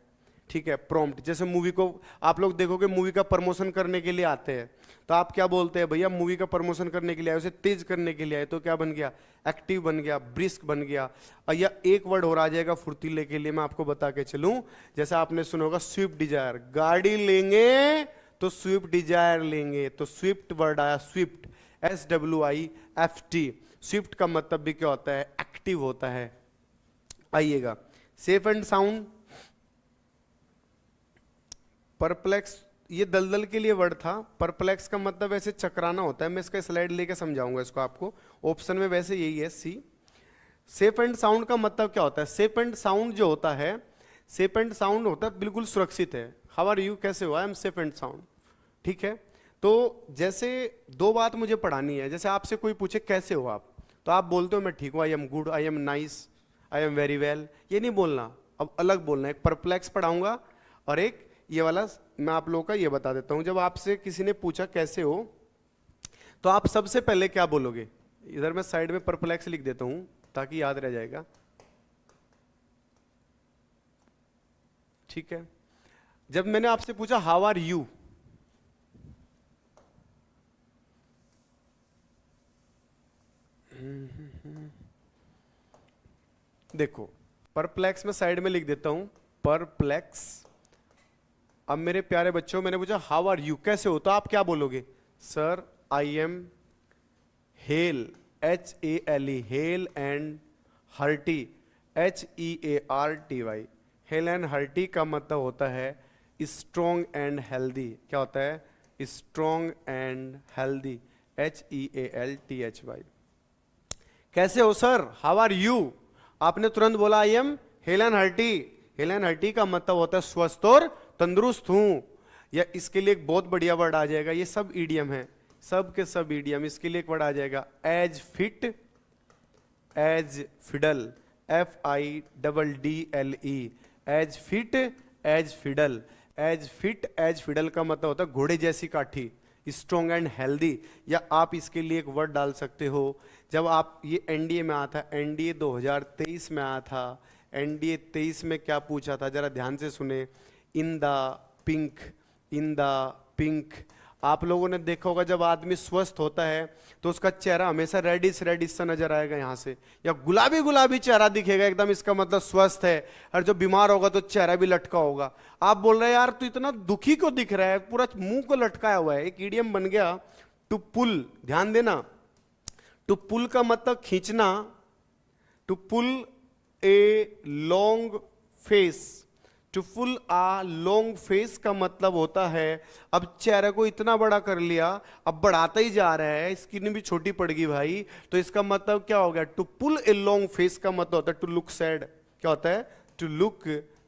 ठीक है। प्रॉम्प्ट, जैसे मूवी को आप लोग देखोगे, मूवी का प्रमोशन करने के लिए आते हैं, तो आप क्या बोलते हैं, भैया मूवी का प्रमोशन करने के लिए आए, उसे तेज करने के लिए आए, तो क्या बन गया, एक्टिव बन गया, ब्रिस्क बन गया। और या एक वर्ड और आ जाएगा फुर्तीले के लिए, मैं आपको बता के चलूं, जैसा आपने सुना होगा स्विफ्ट डिजायर, गाड़ी लेंगे तो स्विफ्ट डिजायर लेंगे, तो स्विफ्ट वर्ड आया, स्विफ्ट, SWIFT। स्विफ्ट का मतलब भी क्या होता है, एक्टिव होता है। आइएगा, सेफ एंड साउंड, परप्लेक्स, ये दलदल के लिए वर्ड था। परप्लेक्स का मतलब ऐसे चकराना होता है, मैं इसका स्लाइड लेके समझाऊंगा इसको आपको, ऑप्शन में वैसे यही है, सी। सेफ एंड साउंड का मतलब क्या होता है, सेफ एंड साउंड जो होता है, सेफ एंड साउंड होता है बिल्कुल सुरक्षित है। हाउ आर यू, कैसे हो, I am safe and sound, ठीक है। तो जैसे दो बात मुझे पढ़ानी है, जैसे आपसे कोई पूछे कैसे हो आप, तो आप बोलते हो मैं ठीक हूँ, I am good, I am nice, I am very well, ये नहीं बोलना, अब अलग बोलना है। एक परप्लेक्स पढ़ाऊंगा और एक ये वाला मैं आप लोगों का ये बता देता हूं। जब आपसे किसी ने पूछा कैसे हो, तो आप सबसे पहले क्या बोलोगे, इधर मैं साइड में परप्लेक्स लिख देता हूं ताकि याद रह जाएगा, ठीक है। जब मैंने आपसे पूछा हाउ आर यू, देखो परप्लेक्स में साइड में लिख देता हूं, परप्लेक्स। अब मेरे प्यारे बच्चों, मैंने पूछा हाउ आर यू, कैसे हो, तो आप क्या बोलोगे, sir I am hello, HALE, hello and hearty, HEARTY। Hello and hearty का मतलब होता है स्ट्रॉन्ग एंड हेल्दी। क्या होता है, स्ट्रॉन्ग एंड हेल्दी, HEALTHY। कैसे हो सर, हाउ आर यू, आपने तुरंत बोला I am hello and hearty. Hello and hearty का मतलब होता है स्वस्थ और तंदुरुस्त हूं। या इसके लिए एक बहुत बढ़िया वर्ड आ जाएगा, ये सब ईडियम है, सब के सब ईडियम, इसके लिए एक वर्ड आ जाएगा as fit, as fiddle, FIDDLE, as fit, as fiddle. As fit, as fiddle का मतलब होता है घोड़े जैसी काठी, स्ट्रॉन्ग एंड हेल्दी। या आप इसके लिए एक वर्ड डाल सकते हो, जब आप ये एनडीए में आया था, एनडीए 2023 में आया था, एनडीए 23 में क्या पूछा था, जरा ध्यान से सुने, in the pink, in the pink. आप लोगों ने देखा होगा जब आदमी स्वस्थ होता है तो उसका चेहरा हमेशा रेडिश रेडिश सा नजर आएगा यहाँ से, या गुलाबी गुलाबी चेहरा दिखेगा एकदम, इसका मतलब स्वस्थ है। और जो बीमार होगा तो चेहरा भी लटका होगा। आप बोल रहे हैं यार तू इतना दुखी क्यों दिख रहा है, पूरा मुंह को लटकाया हुआ है, एक इडियम बन गया टू पुल। ध्यान देना, टू पुल का मतलब खींचना, to pull a long face, to pull a long face का मतलब होता है अब चेहरे को इतना बड़ा कर लिया, अब बढ़ाता ही जा रहा है, स्किन भी छोटी पड़ गई भाई, तो इसका मतलब क्या हो गया, to pull a long face का मतलब होता है टू लुक सैड। क्या होता है, टू लुक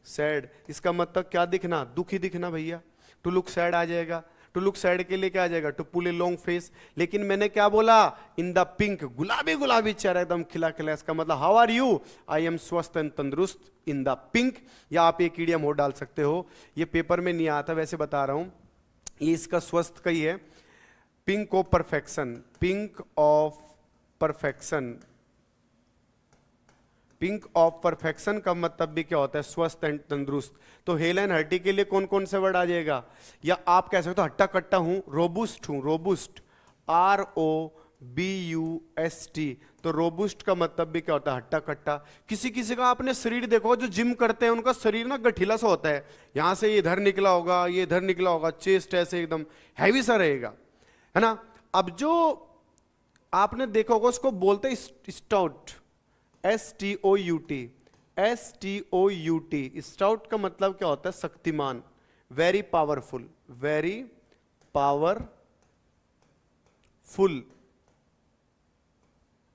सैड। इसका मतलब क्या दिखना, दुखी दिखना भैया, टू लुक सैड आ जाएगा। टू लुक सैड के लिए क्या आ जाएगा, to pull a long face. लेकिन मैंने क्या बोला, इन द पिंक, गुलाबी गुलाबी चेहरा एकदम खिला खिला, इसका मतलब how are you, I am स्वस्थ एंड तंदुरुस्त इन द पिंक। या आप एक इडियम और डाल सकते हो, ये पेपर में नहीं आता वैसे बता रहा हूं, ये इसका स्वस्थ का ही है, pink of perfection, pink of perfection, pink of perfection का मतलब भी क्या होता है? स्वस्थ एंड तंदुरुस्त। तो हेल एंड हर्टी के लिए कौन कौन से वर्ड आ जाएगा? या आप कह सकते हो हट्टा कट्टा हूं, रोबुस्ट हूं, रोबुस्ट, ROBUST। तो रोबुस्ट का मतलब भी क्या होता है? हट्टा कट्टा। किसी किसी का आपने शरीर देखो, जो जिम करते हैं उनका शरीर ना गठीला सा होता है, यहां से ये इधर निकला होगा, ये इधर निकला होगा, चेस्ट ऐसे एकदम हैवी सा रहेगा, है ना। अब जो आपने देखा होगा उसको बोलते हैं स्टाउट, STOUT, STOUT। स्टाउट का मतलब क्या होता है? Shaktimaan, very powerful, very powerful,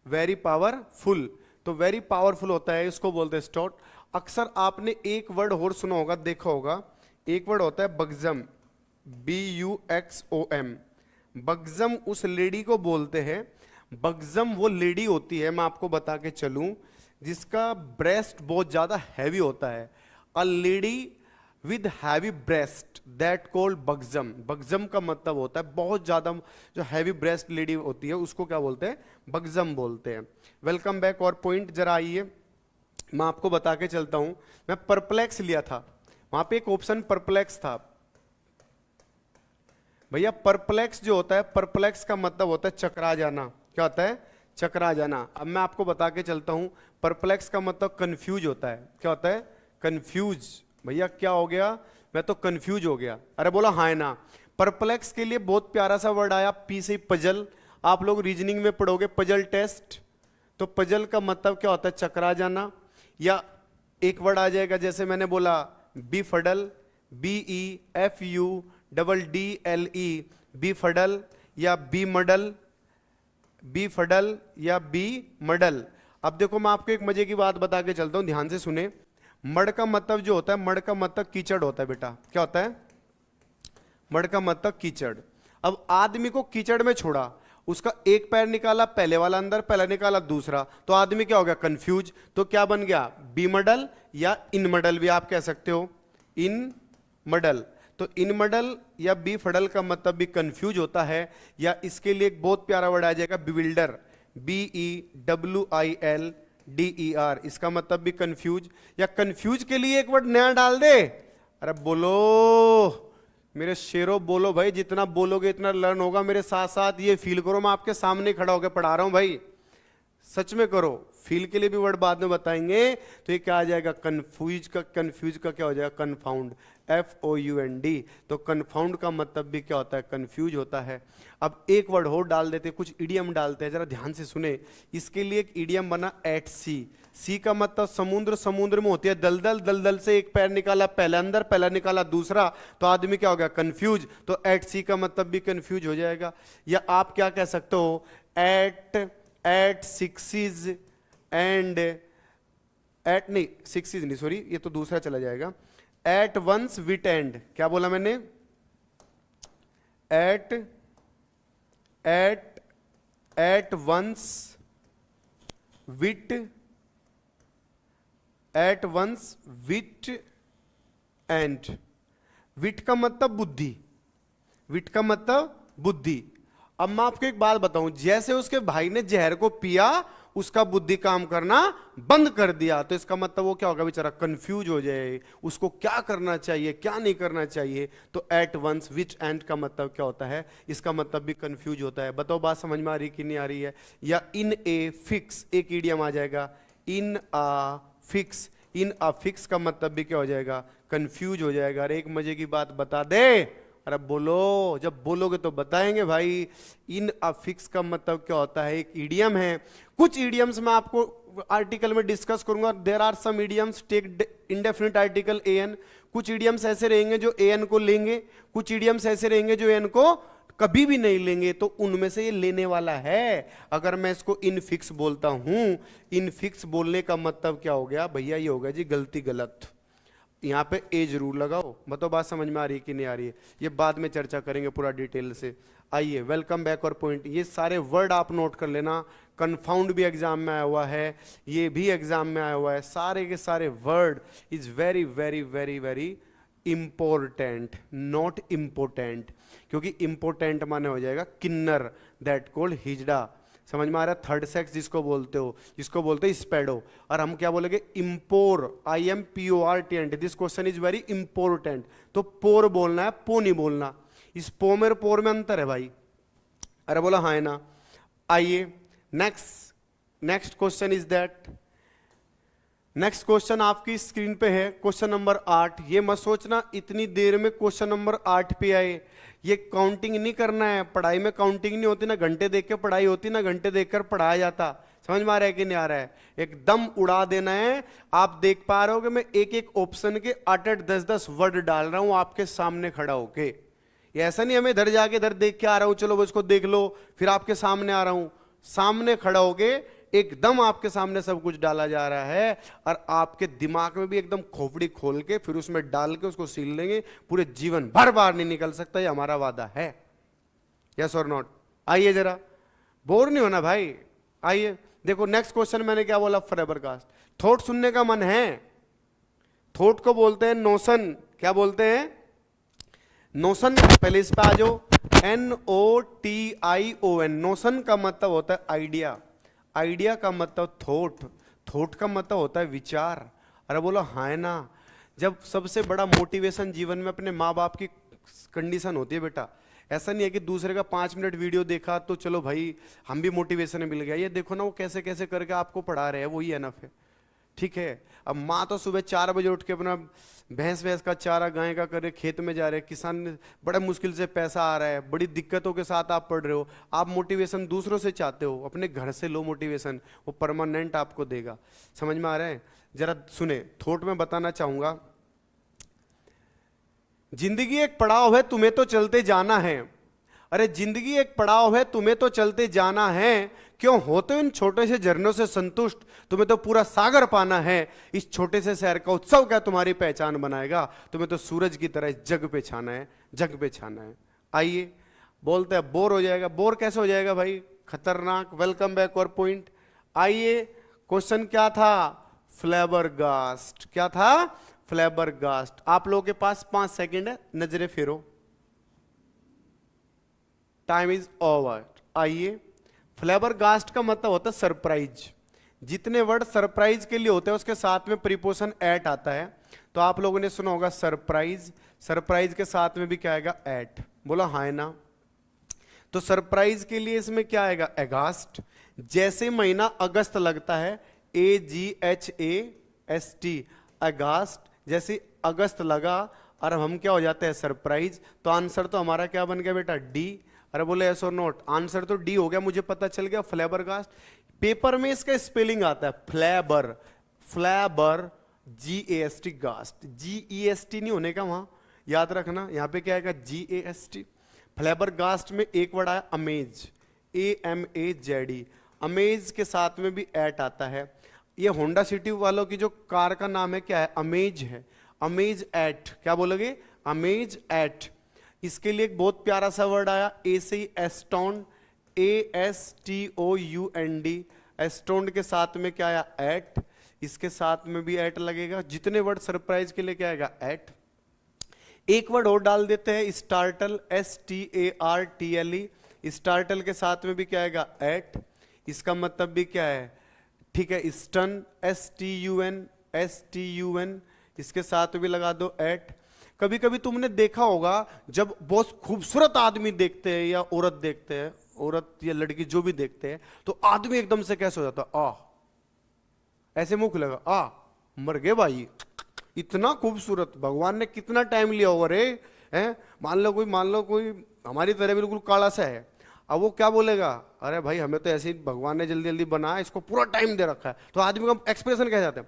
very powerful. तो वेरी पावरफुल होता है, इसको बोलते हैं स्टाउट। अक्सर आपने एक वर्ड और सुना होगा, देखा होगा, एक वर्ड होता है बग्जम, BUXOM। बग्जम उस लेडी को बोलते हैं, बग्जम वो लेडी होती है, मैं आपको बता के चलूं, जिसका ब्रेस्ट बहुत ज्यादा हैवी होता है। A lady with heavy breast that called buxom. Buxom का मतलब होता है बहुत ज्यादा, जो हैवी ब्रेस्ट लेडी होती है उसको क्या बोलते हैं? बग्जम बोलते हैं। Welcome back. और पॉइंट जरा आइए, मैं आपको बता के चलता हूं। मैं परप्लेक्स लिया था, वहां पे एक ऑप्शन परप्लेक्स था भैया। परप्लेक्स जो होता है, परप्लेक्स का मतलब होता है चकरा जाना। क्या होता है? चकरा जाना। अब मैं आपको बता के चलता हूं, परप्लेक्स का मतलब कंफ्यूज होता है। क्या होता है? कंफ्यूज। भैया क्या हो गया? मैं तो कंफ्यूज हो गया। अरे बोला हाँ है ना। परप्लेक्स के लिए बहुत प्यारा सा वर्ड आया, पी से पजल। आप लोग रीजनिंग में पढ़ोगे पजल टेस्ट, तो पजल का मतलब क्या होता है? चकरा जाना। या एक वर्ड आ जाएगा, जैसे मैंने बोला बीफडल, BEFUDDLE, बीफडल या बी मडल, बी फडल या बी मडल। अब देखो मैं आपको एक मजे की बात बता के चलता हूं, ध्यान से सुने। मड का मतलब जो होता है, मड का मतलब कीचड़ होता है बेटा। क्या होता है? मड का मतलब कीचड़। अब आदमी को कीचड़ में छोड़ा, उसका एक पैर निकाला, पहले वाला अंदर, पहला निकाला दूसरा, तो आदमी क्या हो गया? कंफ्यूज। तो क्या बन गया? बी मडल या इन मडल भी आप कह सकते हो, इन मडल। तो इन मडल या बी फडल का मतलब भी कंफ्यूज होता है। या इसके लिए एक बहुत प्यारा वर्ड आ जाएगा बिविल्डर, BEWILDER। इसका मतलब भी कंफ्यूज। या कंफ्यूज के लिए एक वर्ड नया डाल दे। अरे बोलो मेरे शेरों, बोलो भाई, जितना बोलोगे इतना लर्न होगा। मेरे साथ साथ ये फील करो, मैं आपके सामने खड़ा होकर पढ़ा रहा हूं भाई, सच में करो। फील के लिए भी वर्ड बाद में बताएंगे। तो ये क्या आ जाएगा? कंफ्यूज का, कंफ्यूज का क्या हो जाएगा? Confound, FOUND। तो कंफाउंड का मतलब भी क्या होता है? कंफ्यूज होता है। अब एक वर्ड और डाल देते, कुछ इडियम डालते हैं, जरा ध्यान से सुने। इसके लिए एक इडियम बना एट सी। सी का मतलब समुद्र, समुद्र में होती है दलदल, दलदल से एक पैर निकाला, पहला अंदर, पहला निकाला दूसरा, तो आदमी क्या हो गया? कंफ्यूज। तो एट सी का मतलब भी कंफ्यूज हो जाएगा। या आप क्या कह सकते हो? एट सिक्सिस एंड एट, नहीं सिक्सिस नहीं, सॉरी, ये तो दूसरा चला जाएगा। एट वंस विट एंड, क्या बोला मैंने? At at at one's wit, at one's wit end. Wit का मतलब बुद्धि, विट का मतलब बुद्धि। अब मैं आपको एक बात बताऊं, जैसे उसके भाई ने जहर को पिया, उसका बुद्धि काम करना बंद कर दिया, तो इसका मतलब वो क्या होगा? बेचारा कंफ्यूज हो जाए, उसको क्या करना चाहिए क्या नहीं करना चाहिए। तो एट वंस विच एंड का मतलब क्या होता है? इसका मतलब भी कंफ्यूज होता है। बताओ बात समझ में आ रही कि नहीं आ रही है? या इन ए फिक्स, एक इडियम आ जाएगा, इन आ फिक्स। इन आ फिक्स का मतलब भी क्या हो जाएगा? कंफ्यूज हो जाएगा। अरे एक मजे की बात बता दे, अरे बोलो, जब बोलोगे तो बताएंगे भाई। इन अफिक्स का मतलब क्या होता है? एक इडियम है। कुछ इडियम्स मैं आपको आर्टिकल में डिस्कस करूंगा। There are some idioms take indefinite article an. कुछ इडियम्स ऐसे रहेंगे जो एन को लेंगे, कुछ इडियम्स ऐसे रहेंगे जो एन को कभी भी नहीं लेंगे। तो उनमें से ये लेने वाला है। अगर मैं इसको इनफिक्स बोलता हूं, इनफिक्स बोलने का मतलब क्या हो गया भैया? ये हो गया जी गलती, गलत। यहाँ पे ए जरूर लगाओ। बताओ बात समझ में आ रही है कि नहीं आ रही है? ये बाद में चर्चा करेंगे पूरा डिटेल से। आइए वेलकम बैक। और पॉइंट, ये सारे वर्ड आप नोट कर लेना। कंफाउंड भी एग्जाम में आया हुआ है, ये भी एग्जाम में आया हुआ है। सारे के सारे word is very very very very important, not important. क्योंकि इंपोर्टेंट माने हो जाएगा किन्नर, दैट कॉल्ड हिजड़ा। समझ में आ रहा है? थर्ड सेक्स जिसको बोलते हो, जिसको बोलते हो स्पेडो, और हम क्या बोलेंगे? Important, IMPORTENT। This question is very important. तो पोर बोलना है, पो नहीं बोलना। इस पोमेर पोर में अंतर है भाई। अरे बोला हाँ है ना। आइए next question is that, next question आपकी स्क्रीन पे है, क्वेश्चन नंबर 8। ये मत सोचना इतनी देर में क्वेश्चन नंबर 8 पे आए, ये काउंटिंग नहीं करना है। पढ़ाई में काउंटिंग नहीं होती, ना घंटे देख के पढ़ाई होती, ना घंटे देखकर पढ़ाया जाता। समझ में आ रहा है कि नहीं आ रहा है? एकदम उड़ा देना है। आप देख पा रहे हो कि मैं एक एक ऑप्शन के 8-8 10-10 वर्ड डाल रहा हूं आपके सामने खड़ा होके। ये ऐसा नहीं हमें इधर जाके इधर देख के आ रहा हूं, चलो इसको देख लो, फिर आपके सामने आ रहा हूं। सामने खड़ा होके एकदम आपके सामने सब कुछ डाला जा रहा है, और आपके दिमाग में भी एकदम खोपड़ी खोल के फिर उसमें डाल के उसको सील लेंगे। पूरे जीवन भर बाहर नहीं निकल सकता, ये हमारा वादा है। यस और नॉट? आइए जरा, बोर नहीं होना भाई। आइए देखो नेक्स्ट क्वेश्चन मैंने क्या बोला? फ्लेबरकास्ट। थॉट सुनने का मन है? थॉट को बोलते हैं नोशन। क्या बोलते हैं? नोशन। पहले इस पे आ जाओ, NOTION। नोशन का मतलब होता है आइडिया, आइडिया का मतलब थॉट, थॉट का मतलब होता है विचार। अरे बोलो हाँ है ना। जब सबसे बड़ा मोटिवेशन जीवन में अपने माँ बाप की कंडीशन होती है बेटा। ऐसा नहीं है कि दूसरे का 5 मिनट वीडियो देखा तो चलो भाई हम भी मोटिवेशन मिल गया। ये देखो ना वो कैसे कैसे करके आपको पढ़ा रहे हैं, वही एनफ है। ठीक है। अब माँ तो सुबह 4 बजे उठ के अपना भैंस का चारा गाय का करे खेत में जा रहे हैं, किसान बड़े मुश्किल से पैसा आ रहा है, बड़ी दिक्कतों के साथ आप पढ़ रहे हो। आप मोटिवेशन दूसरों से चाहते हो, अपने घर से लो मोटिवेशन, वो परमानेंट आपको देगा। समझ में आ रहा है? जरा सुने, थॉट में बताना चाहूंगा। जिंदगी एक पड़ाव है, तुम्हें तो चलते जाना है। अरे जिंदगी एक पड़ाव है, तुम्हें तो चलते जाना है। क्यों होते हो इन छोटे से झरनों से संतुष्ट? तुम्हें तो पूरा सागर पाना है। इस छोटे से शहर का उत्सव क्या तुम्हारी पहचान बनाएगा? तुम्हें तो सूरज की तरह इस जग पे छाना है, जग पे छाना है। आइए बोलते हैं बोर हो जाएगा। बोर कैसे हो जाएगा भाई? खतरनाक। वेलकम बैक और पॉइंट। आइए क्वेश्चन क्या था? फ्लेबरगास्ट। क्या था? फ्लेबरगास्ट। आप लोगों के पास 5 सेकंड है, नजरें फेरो। Time is over. आइए, फ्लेबरगास्ट का मतलब होता है सरप्राइज। जितने वर्ड सरप्राइज के लिए होते हैं उसके साथ में प्रीपोजिशन एट आता है। तो आप लोगों ने सुना होगा सरप्राइज, सरप्राइज के साथ में भी क्या आएगा? एट। बोला हाँ है ना। तो सरप्राइज के लिए इसमें क्या आएगा? अगस्त। जैसे महीना अगस्त लगता है, AGHAST, अगस्त। जैसे अगस्त लगा और हम क्या हो जाते हैं? सरप्राइज। तो आंसर तो हमारा क्या बन गया बेटा? डी। अरे बोले यस और नॉट? आंसर तो डी हो गया, मुझे पता चल गया। फ्लेबरगास्ट। पेपर में इसका स्पेलिंग आता है फ्लेबर, फ्लेबर, GAST, गास्ट। GEST नहीं होने का वहां, याद रखना। यहां पे क्या आएगा? GAST। फ्लेबरगास्ट में एक वर्ड आया अमेज, AMAZE। अमेज के साथ में भी एट आता है। ये होंडा सिटी वालों की जो कार का नाम है क्या है? अमेज है। Amaze at. क्या बोलोगे? Amaze at. इसके लिए एक बहुत प्यारा सा वर्ड आया, एस्टोन, ASTOUND। एस्टोन के साथ में क्या आया? एट। इसके साथ में भी एट लगेगा। जितने वर्ड सरप्राइज के लिए क्या आएगा? एट। एक वर्ड और डाल देते हैं, स्टार्टल, STARTLE। स्टार्टल के साथ में भी क्या आएगा? एट। इसका मतलब भी क्या है? ठीक है। Stun, STUN। इसके साथ भी लगा दो एट। कभी कभी तुमने देखा होगा जब बहुत खूबसूरत आदमी देखते हैं या औरत देखते हैं, औरत या लड़की जो भी देखते हैं, तो आदमी एकदम से कैसे हो जाता है? ऐसे मुंह खुलेगा, मर गए भाई, इतना खूबसूरत, भगवान ने कितना टाइम लिया होगा रे। हैं? मान लो कोई हमारी तरह बिल्कुल काला सा है, अब वो क्या बोलेगा? अरे भाई हमें तो ऐसे ही भगवान ने जल्दी जल्दी बनाया, इसको पूरा टाइम दे रखा है। तो आदमी का एक्सप्रेशन क्या जाता है?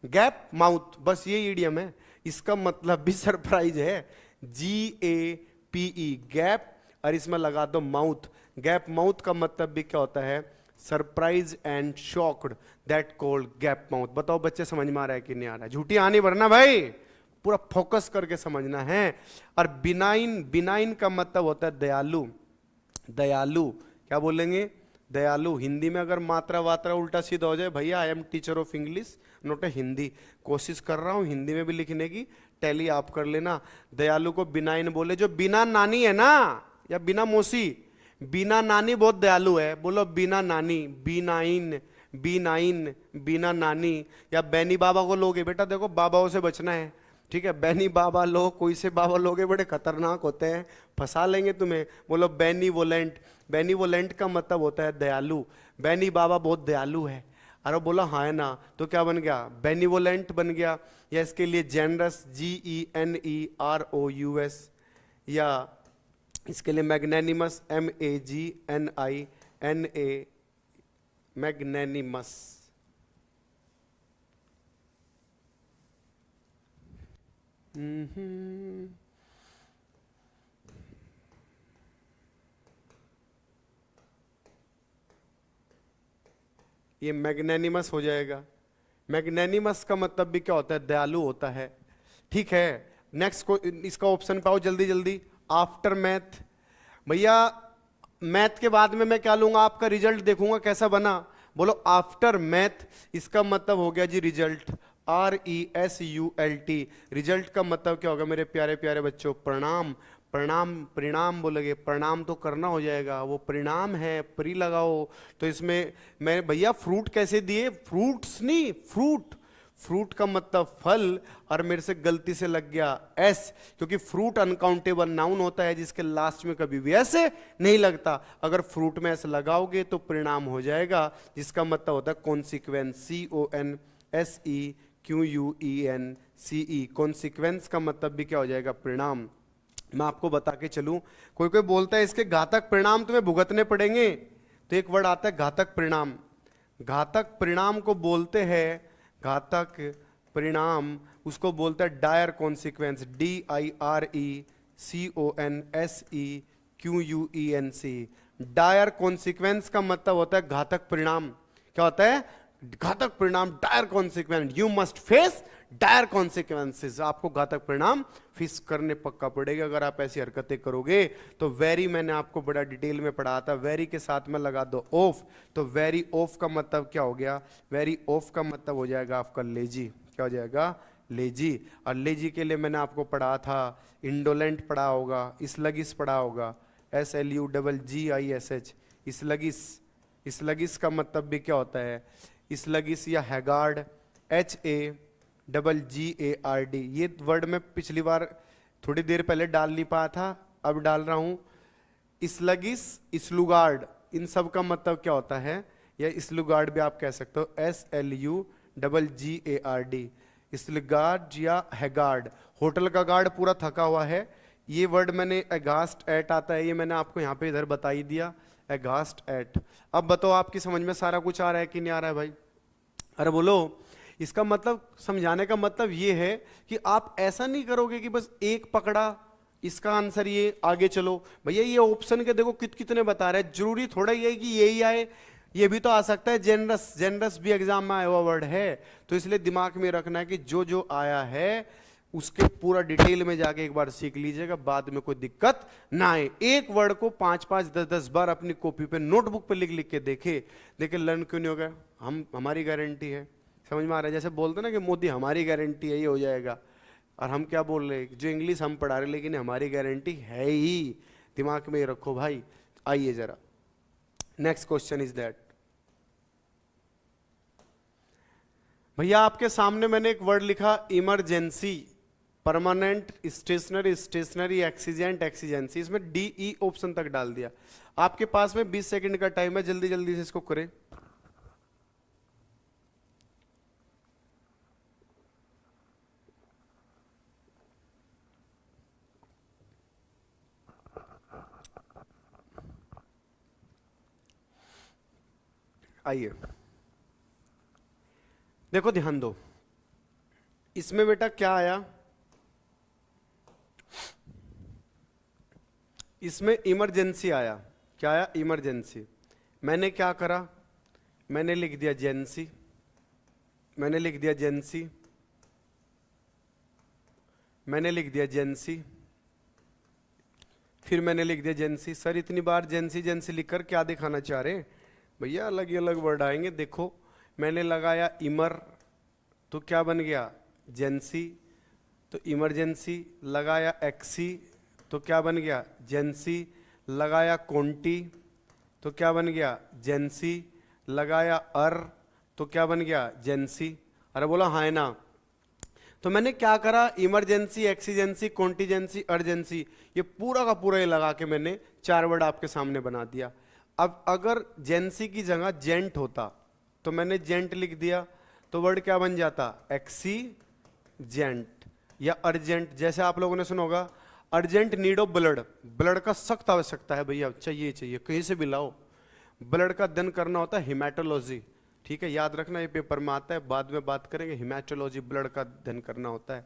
Gap mouth. बस ये ईडियम है। इसका मतलब भी सरप्राइज है, GAPE, गैप, और इसमें लगा दो माउथ। गैप माउथ का मतलब भी क्या होता है? Surprise and shocked, that called gap mouth. बताओ बच्चे समझ में आ रहा है कि नहीं आ रहा है? झूठी आनी भरना भाई, पूरा फोकस करके समझना है। और बिनाइन, बिनाइन का मतलब होता है दयालु। दयालु क्या बोलेंगे? दयालु। हिंदी में अगर मात्रा वात्रा उल्टा सीधा हो जाए, भैया I am teacher of English, note है हिंदी, कोशिश कर रहा हूं हिंदी में भी लिखने की, टैली आप कर लेना। दयालु को बिनाइन बोले। जो बिना नानी है ना, या बिना मौसी, बीना नानी बहुत दयालु है, बोलो बीना नानी, B9 बीना नानी। या बैनी बाबा को लोगे, बेटा देखो बाबाओं से बचना है, ठीक है, बैनी बाबा लो, कोई से बाबा लोगे बड़े खतरनाक होते हैं, फंसा लेंगे तुम्हें। बोलो बेनीवोलेंट, बेनीवोलेंट का मतलब होता है दयालु, बैनी बाबा बहुत दयालु है। अरे बोला हाँ है ना, तो क्या बन गया, बेनीवोलेंट बन गया। या इसके लिए जेनरस, GENEROUS, या इसके लिए मैग्नेनिमस, MAGNINA, मैग्नेनिमस। ये मैग्नेनिमस हो जाएगा। मैग्नेनिमस का मतलब भी क्या होता है, दयालु होता है, ठीक है। नेक्स्ट को इसका ऑप्शन पाओ जल्दी जल्दी, आफ्टर मैथ। भैया मैथ के बाद में मैं क्या लूंगा, आपका रिजल्ट देखूंगा कैसा बना। बोलो आफ्टर मैथ, इसका मतलब हो गया जी रिजल्ट, RESULT। रिजल्ट का मतलब क्या होगा मेरे प्यारे प्यारे बच्चों, प्रणाम। प्रणाम, परिणाम बोलोगे, प्रणाम तो करना हो जाएगा, वो परिणाम है, परी लगाओ। तो इसमें मैं भैया फ्रूट कैसे दिए, फ्रूट्स नहीं, फ्रूट, फ्रूट का मतलब फल, और मेरे से गलती से लग गया एस, क्योंकि फ्रूट अनकाउंटेबल नाउन होता है जिसके लास्ट में कभी भी ऐसे नहीं लगता। अगर फ्रूट में ऐसे लगाओगे तो परिणाम हो जाएगा, जिसका मतलब होता है कॉन्सिक्वेंस, CONSEQUENCE। कॉन्सिक्वेंस का मतलब भी क्या हो जाएगा, परिणाम। मैं आपको बता के चलूं, कोई कोई बोलता है इसके घातक परिणाम तुम्हें भुगतने पड़ेंगे, तो एक वर्ड आता है घातक परिणाम। घातक परिणाम को बोलते हैं, घातक परिणाम उसको बोलते हैं dire consequence, DIRECONSEQUENC। Dire consequence का मतलब होता है घातक परिणाम। क्या होता है, घातक परिणाम, dire consequence, you must face dire consequences. आपको घातक परिणाम फेस करने पक्का पड़ेगा अगर आप ऐसी हरकतें करोगे। तो वेरी मैंने आपको बड़ा डिटेल में पढ़ाया था, वेरी के साथ में लगा दो ऑफ, तो वेरी ऑफ का मतलब क्या हो गया, वेरी ऑफ का मतलब हो जाएगा आपका लेजी। क्या हो जाएगा, लेजी। और लेजी के लिए मैंने आपको पढ़ा था, इंडोलेंट पढ़ा होगा, स्लगिस पढ़ा होगा, SLUGGISH, स्लगिस। स्लगिस का मतलब भी क्या होता है, स्लगिस या हैगार्ड, HAGGARD। ये वर्ड मैं पिछली बार थोड़ी देर पहले डाल नहीं पाया था, अब डाल रहा हूं। स्लगिस, स्लुगार्ड, इन सब का मतलब क्या होता है, या स्लुगार्ड भी आप कह सकते हो, SLUGGARD, स्लुगार्ड या हैगार्ड। होटल का गार्ड पूरा थका हुआ है, ये वर्ड मैंने एगास्ट एट आता है, ये मैंने आपको यहाँ पे इधर बता ही दिया, एगास्ट एट। अब बताओ आपकी समझ में सारा कुछ आ रहा है कि नहीं आ रहा है भाई, अरे बोलो। इसका मतलब, समझाने का मतलब ये है कि आप ऐसा नहीं करोगे कि बस एक पकड़ा इसका आंसर ये, आगे चलो। भैया ये ऑप्शन के देखो कितने बता रहे हैं, जरूरी थोड़ा ये है कि यही आए, ये भी तो आ सकता है जेनरस, जेनरस भी एग्जाम में आया हुआ वर्ड है। तो इसलिए दिमाग में रखना है कि जो जो आया है उसके पूरा डिटेल में जाके एक बार सीख लीजिएगा, बाद में कोई दिक्कत ना आए। एक वर्ड को 5-5, 10-10 बार अपनी कॉपी पे, नोटबुक पे लिख लिख के देखे लर्न क्यों नहीं हो गया। हमारी गारंटी है, समझ में आ रहा है। जैसे बोलते ना कि मोदी हमारी गारंटी है ये हो जाएगा, और हम क्या बोल रहे हैं, जो इंग्लिश हम पढ़ा रहे हैं, लेकिन हमारी गारंटी है ही, दिमाग में रखो भाई। आइए जरा नेक्स्ट क्वेश्चन इज दैट, भैया आपके सामने मैंने एक वर्ड लिखा emergency, permanent, stationary, stationary, exigent, exigency, इसमें DE ऑप्शन तक डाल दिया। आपके पास में 20 सेकंड का टाइम है, जल्दी जल्दी से इसको करें। आइए देखो, ध्यान दो, इसमें बेटा क्या आया, इसमें इमरजेंसी आया। क्या आया, इमरजेंसी। मैंने क्या करा, मैंने लिख दिया जेंसी, मैंने लिख दिया जेंसी, मैंने लिख दिया जेंसी, फिर मैंने लिख दिया जेंसी। सर इतनी बार जेंसी जेंसी लिखकर क्या दिखाना चाह रहे भैया, अलग ही अलग वर्ड आएंगे। देखो मैंने लगाया इमर, तो क्या बन गया, जेंसी, तो इमरजेंसी। लगाया एक्सी, तो क्या बन गया, जेंसी। लगाया कोंटी तो क्या बन गया जेंसी, लगाया अर तो क्या बन गया जेंसी। अरे बोला हाँ है ना। तो मैंने क्या करा, इमरजेंसी, एक्सीजेंसी, कॉन्टीजेंसी, अर्जेंसी, ये पूरा का पूरा ये लगा के मैंने 4 वर्ड आपके सामने बना दिया। अब अगर जेंसी की जगह जेंट होता तो मैंने जेंट लिख दिया, तो वर्ड क्या बन जाता एक्सीजेंट या अर्जेंट। जैसे आप लोगों ने सुना होगा urgent need of blood, blood का सख्त आवश्यकता है भैया, चाहिए चाहिए कहीं से भी लाओ। ब्लड का अध्ययन करना होता है हिमेटोलॉजी, ठीक है, याद रखना, ये पेपर में आता है, बाद में बात करेंगे। हिमेटोलॉजी ब्लड का अध्ययन करना होता है।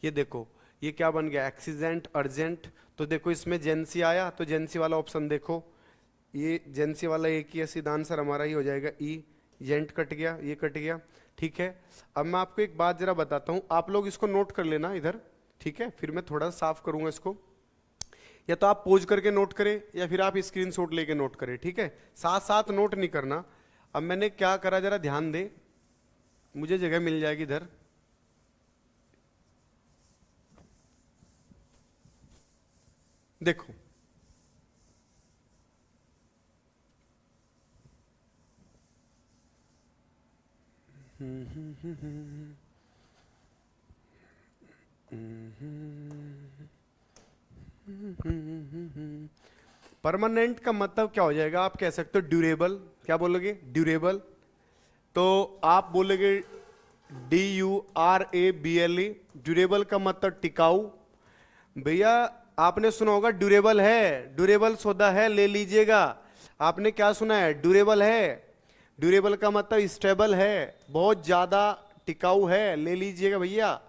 ये देखो ये क्या बन गया एक्सीजेंट अर्जेंट। तो देखो इसमें जेंसी आया तो जेंसी वाला ऑप्शन देखो, ये जेंसी वाला एक ही है, सीधा आंसर हमारा ही हो जाएगा ई। जेंट कट गया, ये कट गया, ठीक है। अब मैं आपको एक बात जरा बताता हूं, आप लोग इसको नोट कर लेना इधर, ठीक है, फिर मैं थोड़ा साफ करूंगा इसको। या तो आप पोज करके नोट करें या फिर आप स्क्रीनशॉट लेके नोट करें, ठीक है, साथ साथ नोट नहीं करना। अब मैंने क्या करा जरा ध्यान दे, मुझे जगह मिल जाएगी इधर। देखो परमानेंट का मतलब क्या हो जाएगा, आप कह सकते हो ड्यूरेबल। क्या बोलोगे ड्यूरेबल, तो आप बोलोगे DURABLE, ड्यूरेबल का मतलब टिकाऊ। भैया आपने सुना होगा ड्यूरेबल है, ड्यूरेबल सौदा है ले लीजिएगा। आपने क्या सुना है ड्यूरेबल है, ड्यूरेबल का मतलब स्टेबल है, बहुत ज्यादा टिकाऊ है, ले लीजिएगा भैया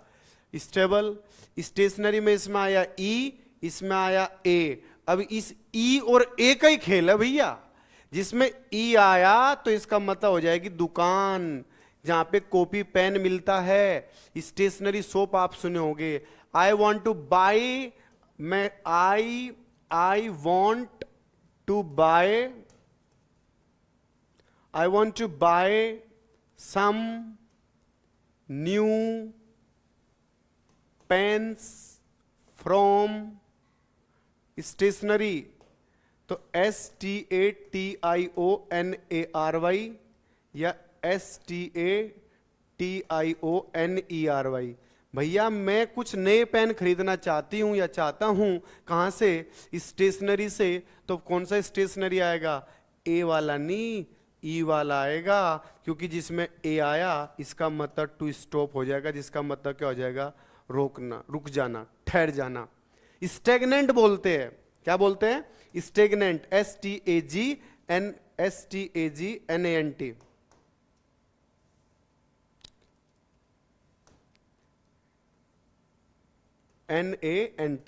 स्टेबल। स्टेशनरी में इसमें आया ई, इसमें आया ए। अब इस ई और ए का ही खेल है भैया, जिसमें ई आया तो इसका मतलब हो जाएगी दुकान, जहां पे कॉपी पेन मिलता है। स्टेशनरी शॉप आप सुने होंगे, आई वॉन्ट टू बाई, मैं I want to buy, I want to buy some new pens from stationery. तो STATIONARY या STATIONERY। भैया मैं कुछ नए पेन खरीदना चाहती हूं या चाहता हूं, कहां से स्टेशनरी से। तो कौन सा स्टेशनरी आएगा, ए वाला नहीं ई वाला आएगा, क्योंकि जिसमें ए आया इसका मतलब टू स्टॉप हो जाएगा, जिसका मतलब क्या हो जाएगा रोकना, रुक जाना, ठहर जाना। स्टेगनेंट बोलते हैं, क्या बोलते हैं स्टेगनेंट, STAGNANT। NANT।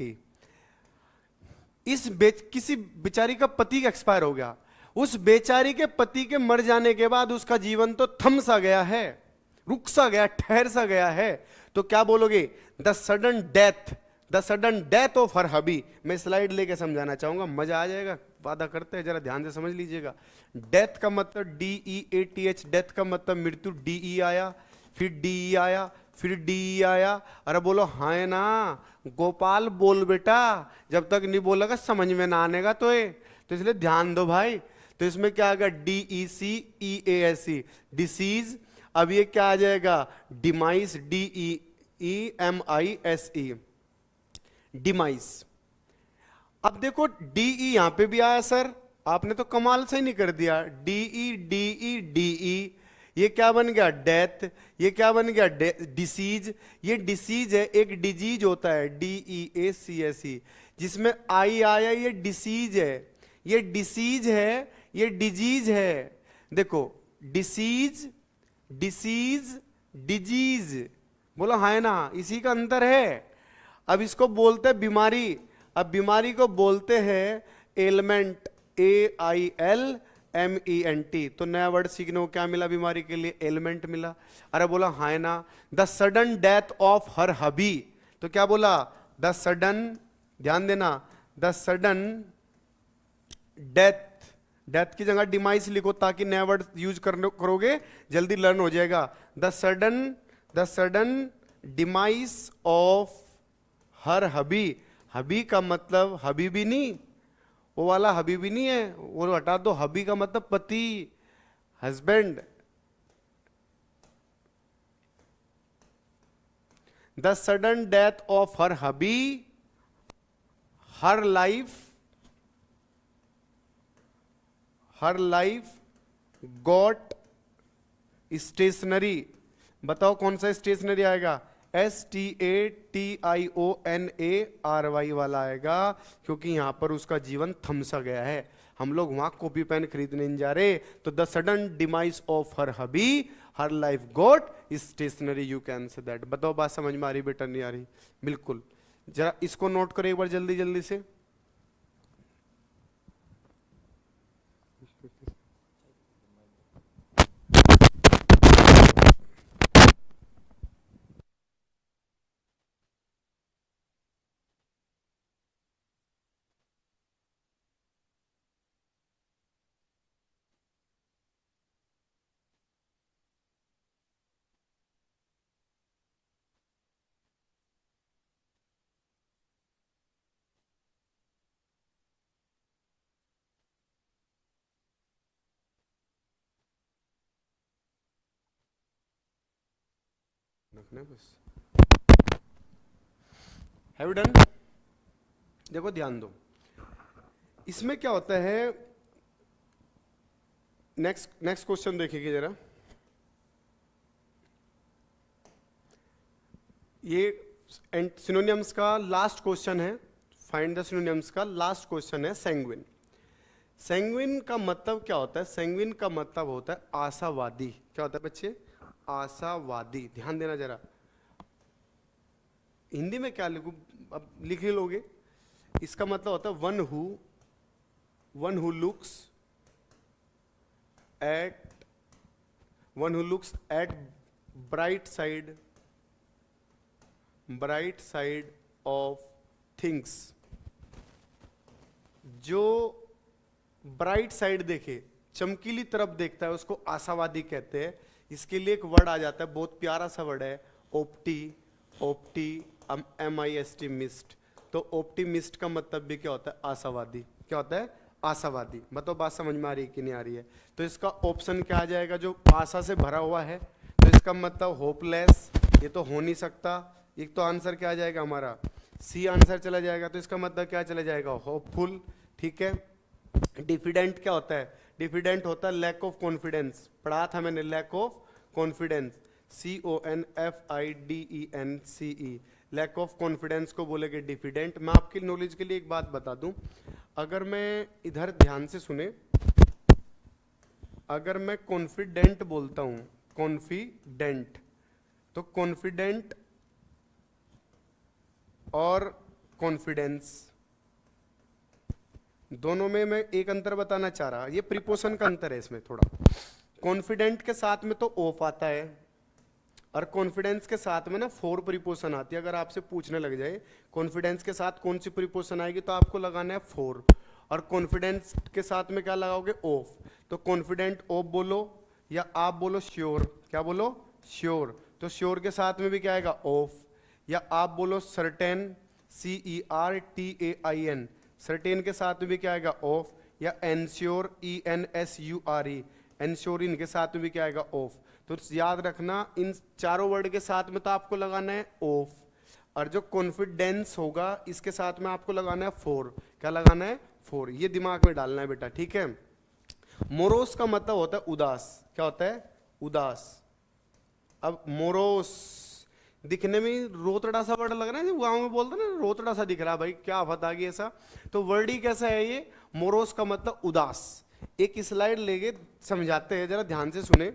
किसी बेचारी का पति एक्सपायर हो गया, उस बेचारी के पति के मर जाने के बाद उसका जीवन तो थम सा गया है, रुक सा गया, ठहर सा गया है। तो क्या बोलोगे the sudden death, the sudden death of her hubby. मैं स्लाइड लेके समझाना चाहूंगा, मजा आ जाएगा, वादा करते हैं, जरा ध्यान से समझ लीजिएगा। डेथ का मतलब DEATH, डेथ का मतलब मृत्यु, DE आया, फिर DE आया, फिर DE आया। अरे बोलो हाँ है ना, गोपाल बोल बेटा, जब तक नहीं बोलेगा समझ में ना आनेगा तो ये, तो इसलिए ध्यान दो भाई। तो इसमें क्या आएगा DECEASE डिसीज। अब ये क्या आ जाएगा डिमाइस, DEEMISE डिमाइस। अब देखो DE यहां पे भी आया सर, आपने तो कमाल से ही नहीं कर दिया, DE ये क्या बन गया डेथ, ये क्या बन गया डिसीज। ये डिसीज है, एक डिजीज होता है DEACSE, जिसमें आई आया, ये डिसीज है, ये डिसीज है, ये डिजीज है। देखो डिसीज, डिसीज, डिजीज, बोलो हाँ ना, इसी का अंतर है। अब इसको बोलते हैं बीमारी, अब बीमारी को बोलते हैं एलमेंट, AILMENT। तो नया वर्ड सीखने को क्या मिला बीमारी के लिए, एलिमेंट मिला। अरे बोला हाँ ना, the sudden death of her hubby. तो क्या बोला द सडन, ध्यान देना, द सडन डेथ, डेथ की जगह डिमाइस लिखो ताकि नया वर्ड यूज करोगे जल्दी लर्न हो जाएगा। The sudden demise of her hubby. Hubby का मतलब हबीबी नहीं, वो वाला हबीबी नहीं है, वो हटा दो। हबी का मतलब पति, husband. The sudden death of her hubby, her life got stationary. बताओ कौन सा स्टेशनरी आएगा? STATIONARY वाला आएगा, क्योंकि यहां पर उसका जीवन थम सा गया है। हम लोग वहां कॉपी पेन खरीदने नहीं जा रहे। तो the sudden demise of her hubby, her life got stationary, you can say that. बताओ बात समझ में आ रही बेटा? नहीं आ रही? बिल्कुल। जरा इसको नोट करो एक बार जल्दी जल्दी से। बस हैव डन। देखो ध्यान दो, इसमें क्या होता है। नेक्स्ट क्वेश्चन देखिए जरा। ये सिनोनिम्स का लास्ट क्वेश्चन है। फाइंड द सिनोनिम्स का लास्ट क्वेश्चन है सैंग्विन। सैंग्विन का मतलब क्या होता है? सैंग्विन का मतलब होता है आशावादी। क्या होता है बच्चे? आशावादी। ध्यान देना जरा। हिंदी में क्या लिखूं? अब लिख ही लोगे। इसका मतलब होता है one who looks at bright side of things. जो ब्राइट साइड देखे, चमकीली तरफ देखता है, उसको आशावादी कहते हैं। इसके लिए एक वर्ड आ जाता है, बहुत प्यारा सा वर्ड है, MIST, मिस्ट। तो ऑप्टिमिस्ट का मतलब भी क्या होता है? आशावादी। क्या होता है? आशावादी। मतलब बात समझ में आ रही है कि नहीं आ रही है? तो इसका ऑप्शन क्या आ जाएगा? जो आशा से भरा हुआ है, तो इसका मतलब होपलेस, ये तो हो नहीं सकता। एक तो आंसर क्या आ जाएगा हमारा? सी आंसर चला जाएगा। तो इसका मतलब क्या चला जाएगा? होपफुल। ठीक है। डिफिडेंट क्या होता है? डिफिडेंट होता है लैक ऑफ कॉन्फिडेंस। पढ़ा था मैंने, lack of confidence, CONFIDENCE। Lack of confidence को बोलेंगे डिफिडेंट। मैं आपकी नॉलेज के लिए एक बात बता दूं, अगर मैं इधर ध्यान से सुने, अगर मैं कॉन्फिडेंट बोलता हूं, कॉन्फिडेंट, तो कॉन्फिडेंट और कॉन्फिडेंस दोनों में मैं एक अंतर बताना चाह रहा। ये प्रीपोजिशन का अंतर है इसमें थोड़ा। कॉन्फिडेंट के साथ में तो ऑफ आता है, और कॉन्फिडेंस के साथ में ना फोर प्रीपोजिशन आती है। अगर आपसे पूछने लग जाए कॉन्फिडेंस के साथ कौन सी प्रीपोजिशन आएगी, तो आपको लगाना है फोर। और कॉन्फिडेंस के साथ में क्या लगाओगे? ऑफ। तो कॉन्फिडेंट ऑफ बोलो, या आप बोलो श्योर। क्या बोलो? श्योर। तो श्योर के साथ में भी क्या आएगा? ऑफ। या आप बोलो सर्टेन, CERTAIN, सर्टेन के साथ में भी क्या आएगा? ऑफ। या एनश्योर, ENSURE, एनश्योर, इनके साथ में भी क्या आएगा? ऑफ। तो याद रखना, इन चारों वर्ड के साथ में तो आपको लगाना है ऑफ, और जो कॉन्फिडेंस होगा इसके साथ में आपको लगाना है फोर। क्या लगाना है? फोर। ये दिमाग में डालना है बेटा, ठीक है। मोरोस का मतलब होता है उदास। क्या होता है? उदास। अब मोरोस दिखने में रोतड़ा सा वर्ड लग रहा है, गाँव में बोलते ना रोतड़ा सा दिख रहा है, भाई क्या आफत आ गई ऐसा। तो वर्ड ही कैसा है ये? मोरोस का मतलब उदास। एक स्लाइड लेके समझाते हैं, जरा ध्यान से सुने।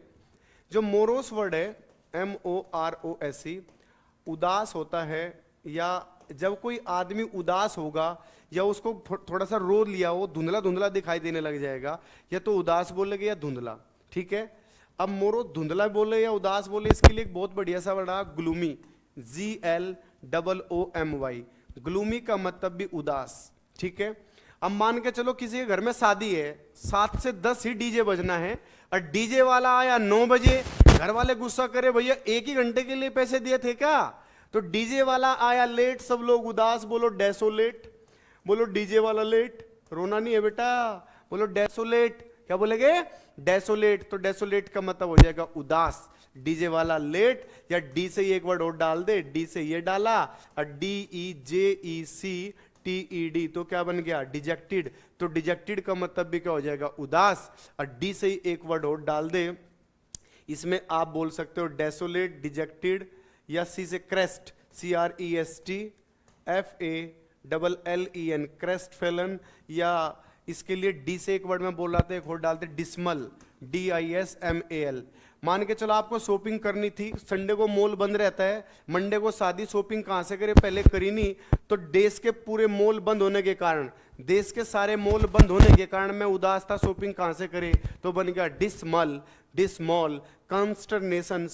जो मोरोस वर्ड है, MOROSE, उदास होता है, या जब कोई आदमी उदास होगा या उसको थोड़ा सा रो लिया हो, धुंधला धुंधला दिखाई देने लग जाएगा, या तो उदास बोलेगे या धुंधला। ठीक है। अब मोरो धुंधला बोले या उदास बोले, इसके लिए एक बहुत बढ़िया सा वर्ड है ग्लूमी, GLOOMY। ग्लूमी का मतलब भी उदास। ठीक है। अब मान के चलो किसी के घर में शादी है, 7 से 10 ही डीजे बजना है, और डीजे वाला आया 9 बजे, घर वाले गुस्सा करे, भैया 1 ही घंटे के लिए पैसे दिए थे क्या? तो डीजे वाला आया लेट, सब लोग उदास, बोलो डेसोलेट, बोलो डीजे वाला लेट। रोना नहीं है बेटा, बोलो डेसोलेट। क्या बोलेगे? डेसोलेट। तो डेसोलेट का मतलब हो जाएगा उदास, डीजे वाला लेट, या डी से ही एक वर्ड और डाल दे, डी से ये डाला और DEJECTED, तो क्या बन गया? डिजेक्टेड। तो डिजेक्टेड का मतलब भी क्या हो जाएगा? उदास, और डी से ही एक वर्ड और डाल दे, इसमें आप बोल सकते हो डेसोलेट, डिजेक्टेड, या सी से crest, CREST, FALLEN, crest fallen, या इसके लिए डी से एक वर्ड में बोल रहा था, एक और डालते डिस्मल, DISMAL। मान के चलो आपको शॉपिंग करनी थी, संडे को मॉल बंद रहता है, मंडे को शादी, शॉपिंग कहां से करे? पहले करी नहीं, तो देश के पूरे मॉल बंद होने के कारण, देश के सारे मॉल बंद होने के कारण मैं उदास था, शॉपिंग कहां से करे? तो बन गया डिसमल, डिसमॉल, कंस्टरनेशन,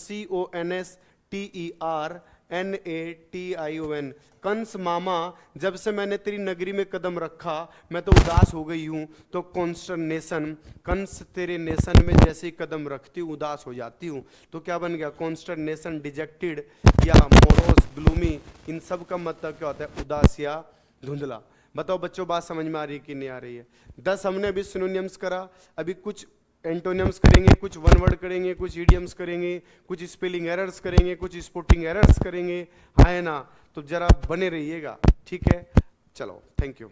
CONSTERNATION, कंस मामा, जब से मैंने तेरी नगरी में कदम रखा मैं तो उदास हो गई हूं। तो कॉन्स्टरनेशन, कंस तेरे नेशन में जैसे ही कदम रखती हूँ उदास हो जाती हूँ। तो क्या बन गया? कॉन्स्टरनेशन, डिजेक्टेड या मोरोस, ग्लूमी, इन सब का मतलब क्या होता है? उदास या धुंधला। बताओ बच्चों, बात समझ में आ रही है कि नहीं आ रही है? 10 हमने अभी सिनोनिम्स करा, अभी कुछ एंटोनिम्स करेंगे, कुछ वन वर्ड करेंगे, कुछ इडियम्स करेंगे, कुछ स्पेलिंग एरर्स करेंगे, कुछ स्पोर्टिंग एरर्स करेंगे, है ना? तो जरा बने रहिएगा, ठीक है? चलो, थैंक यू।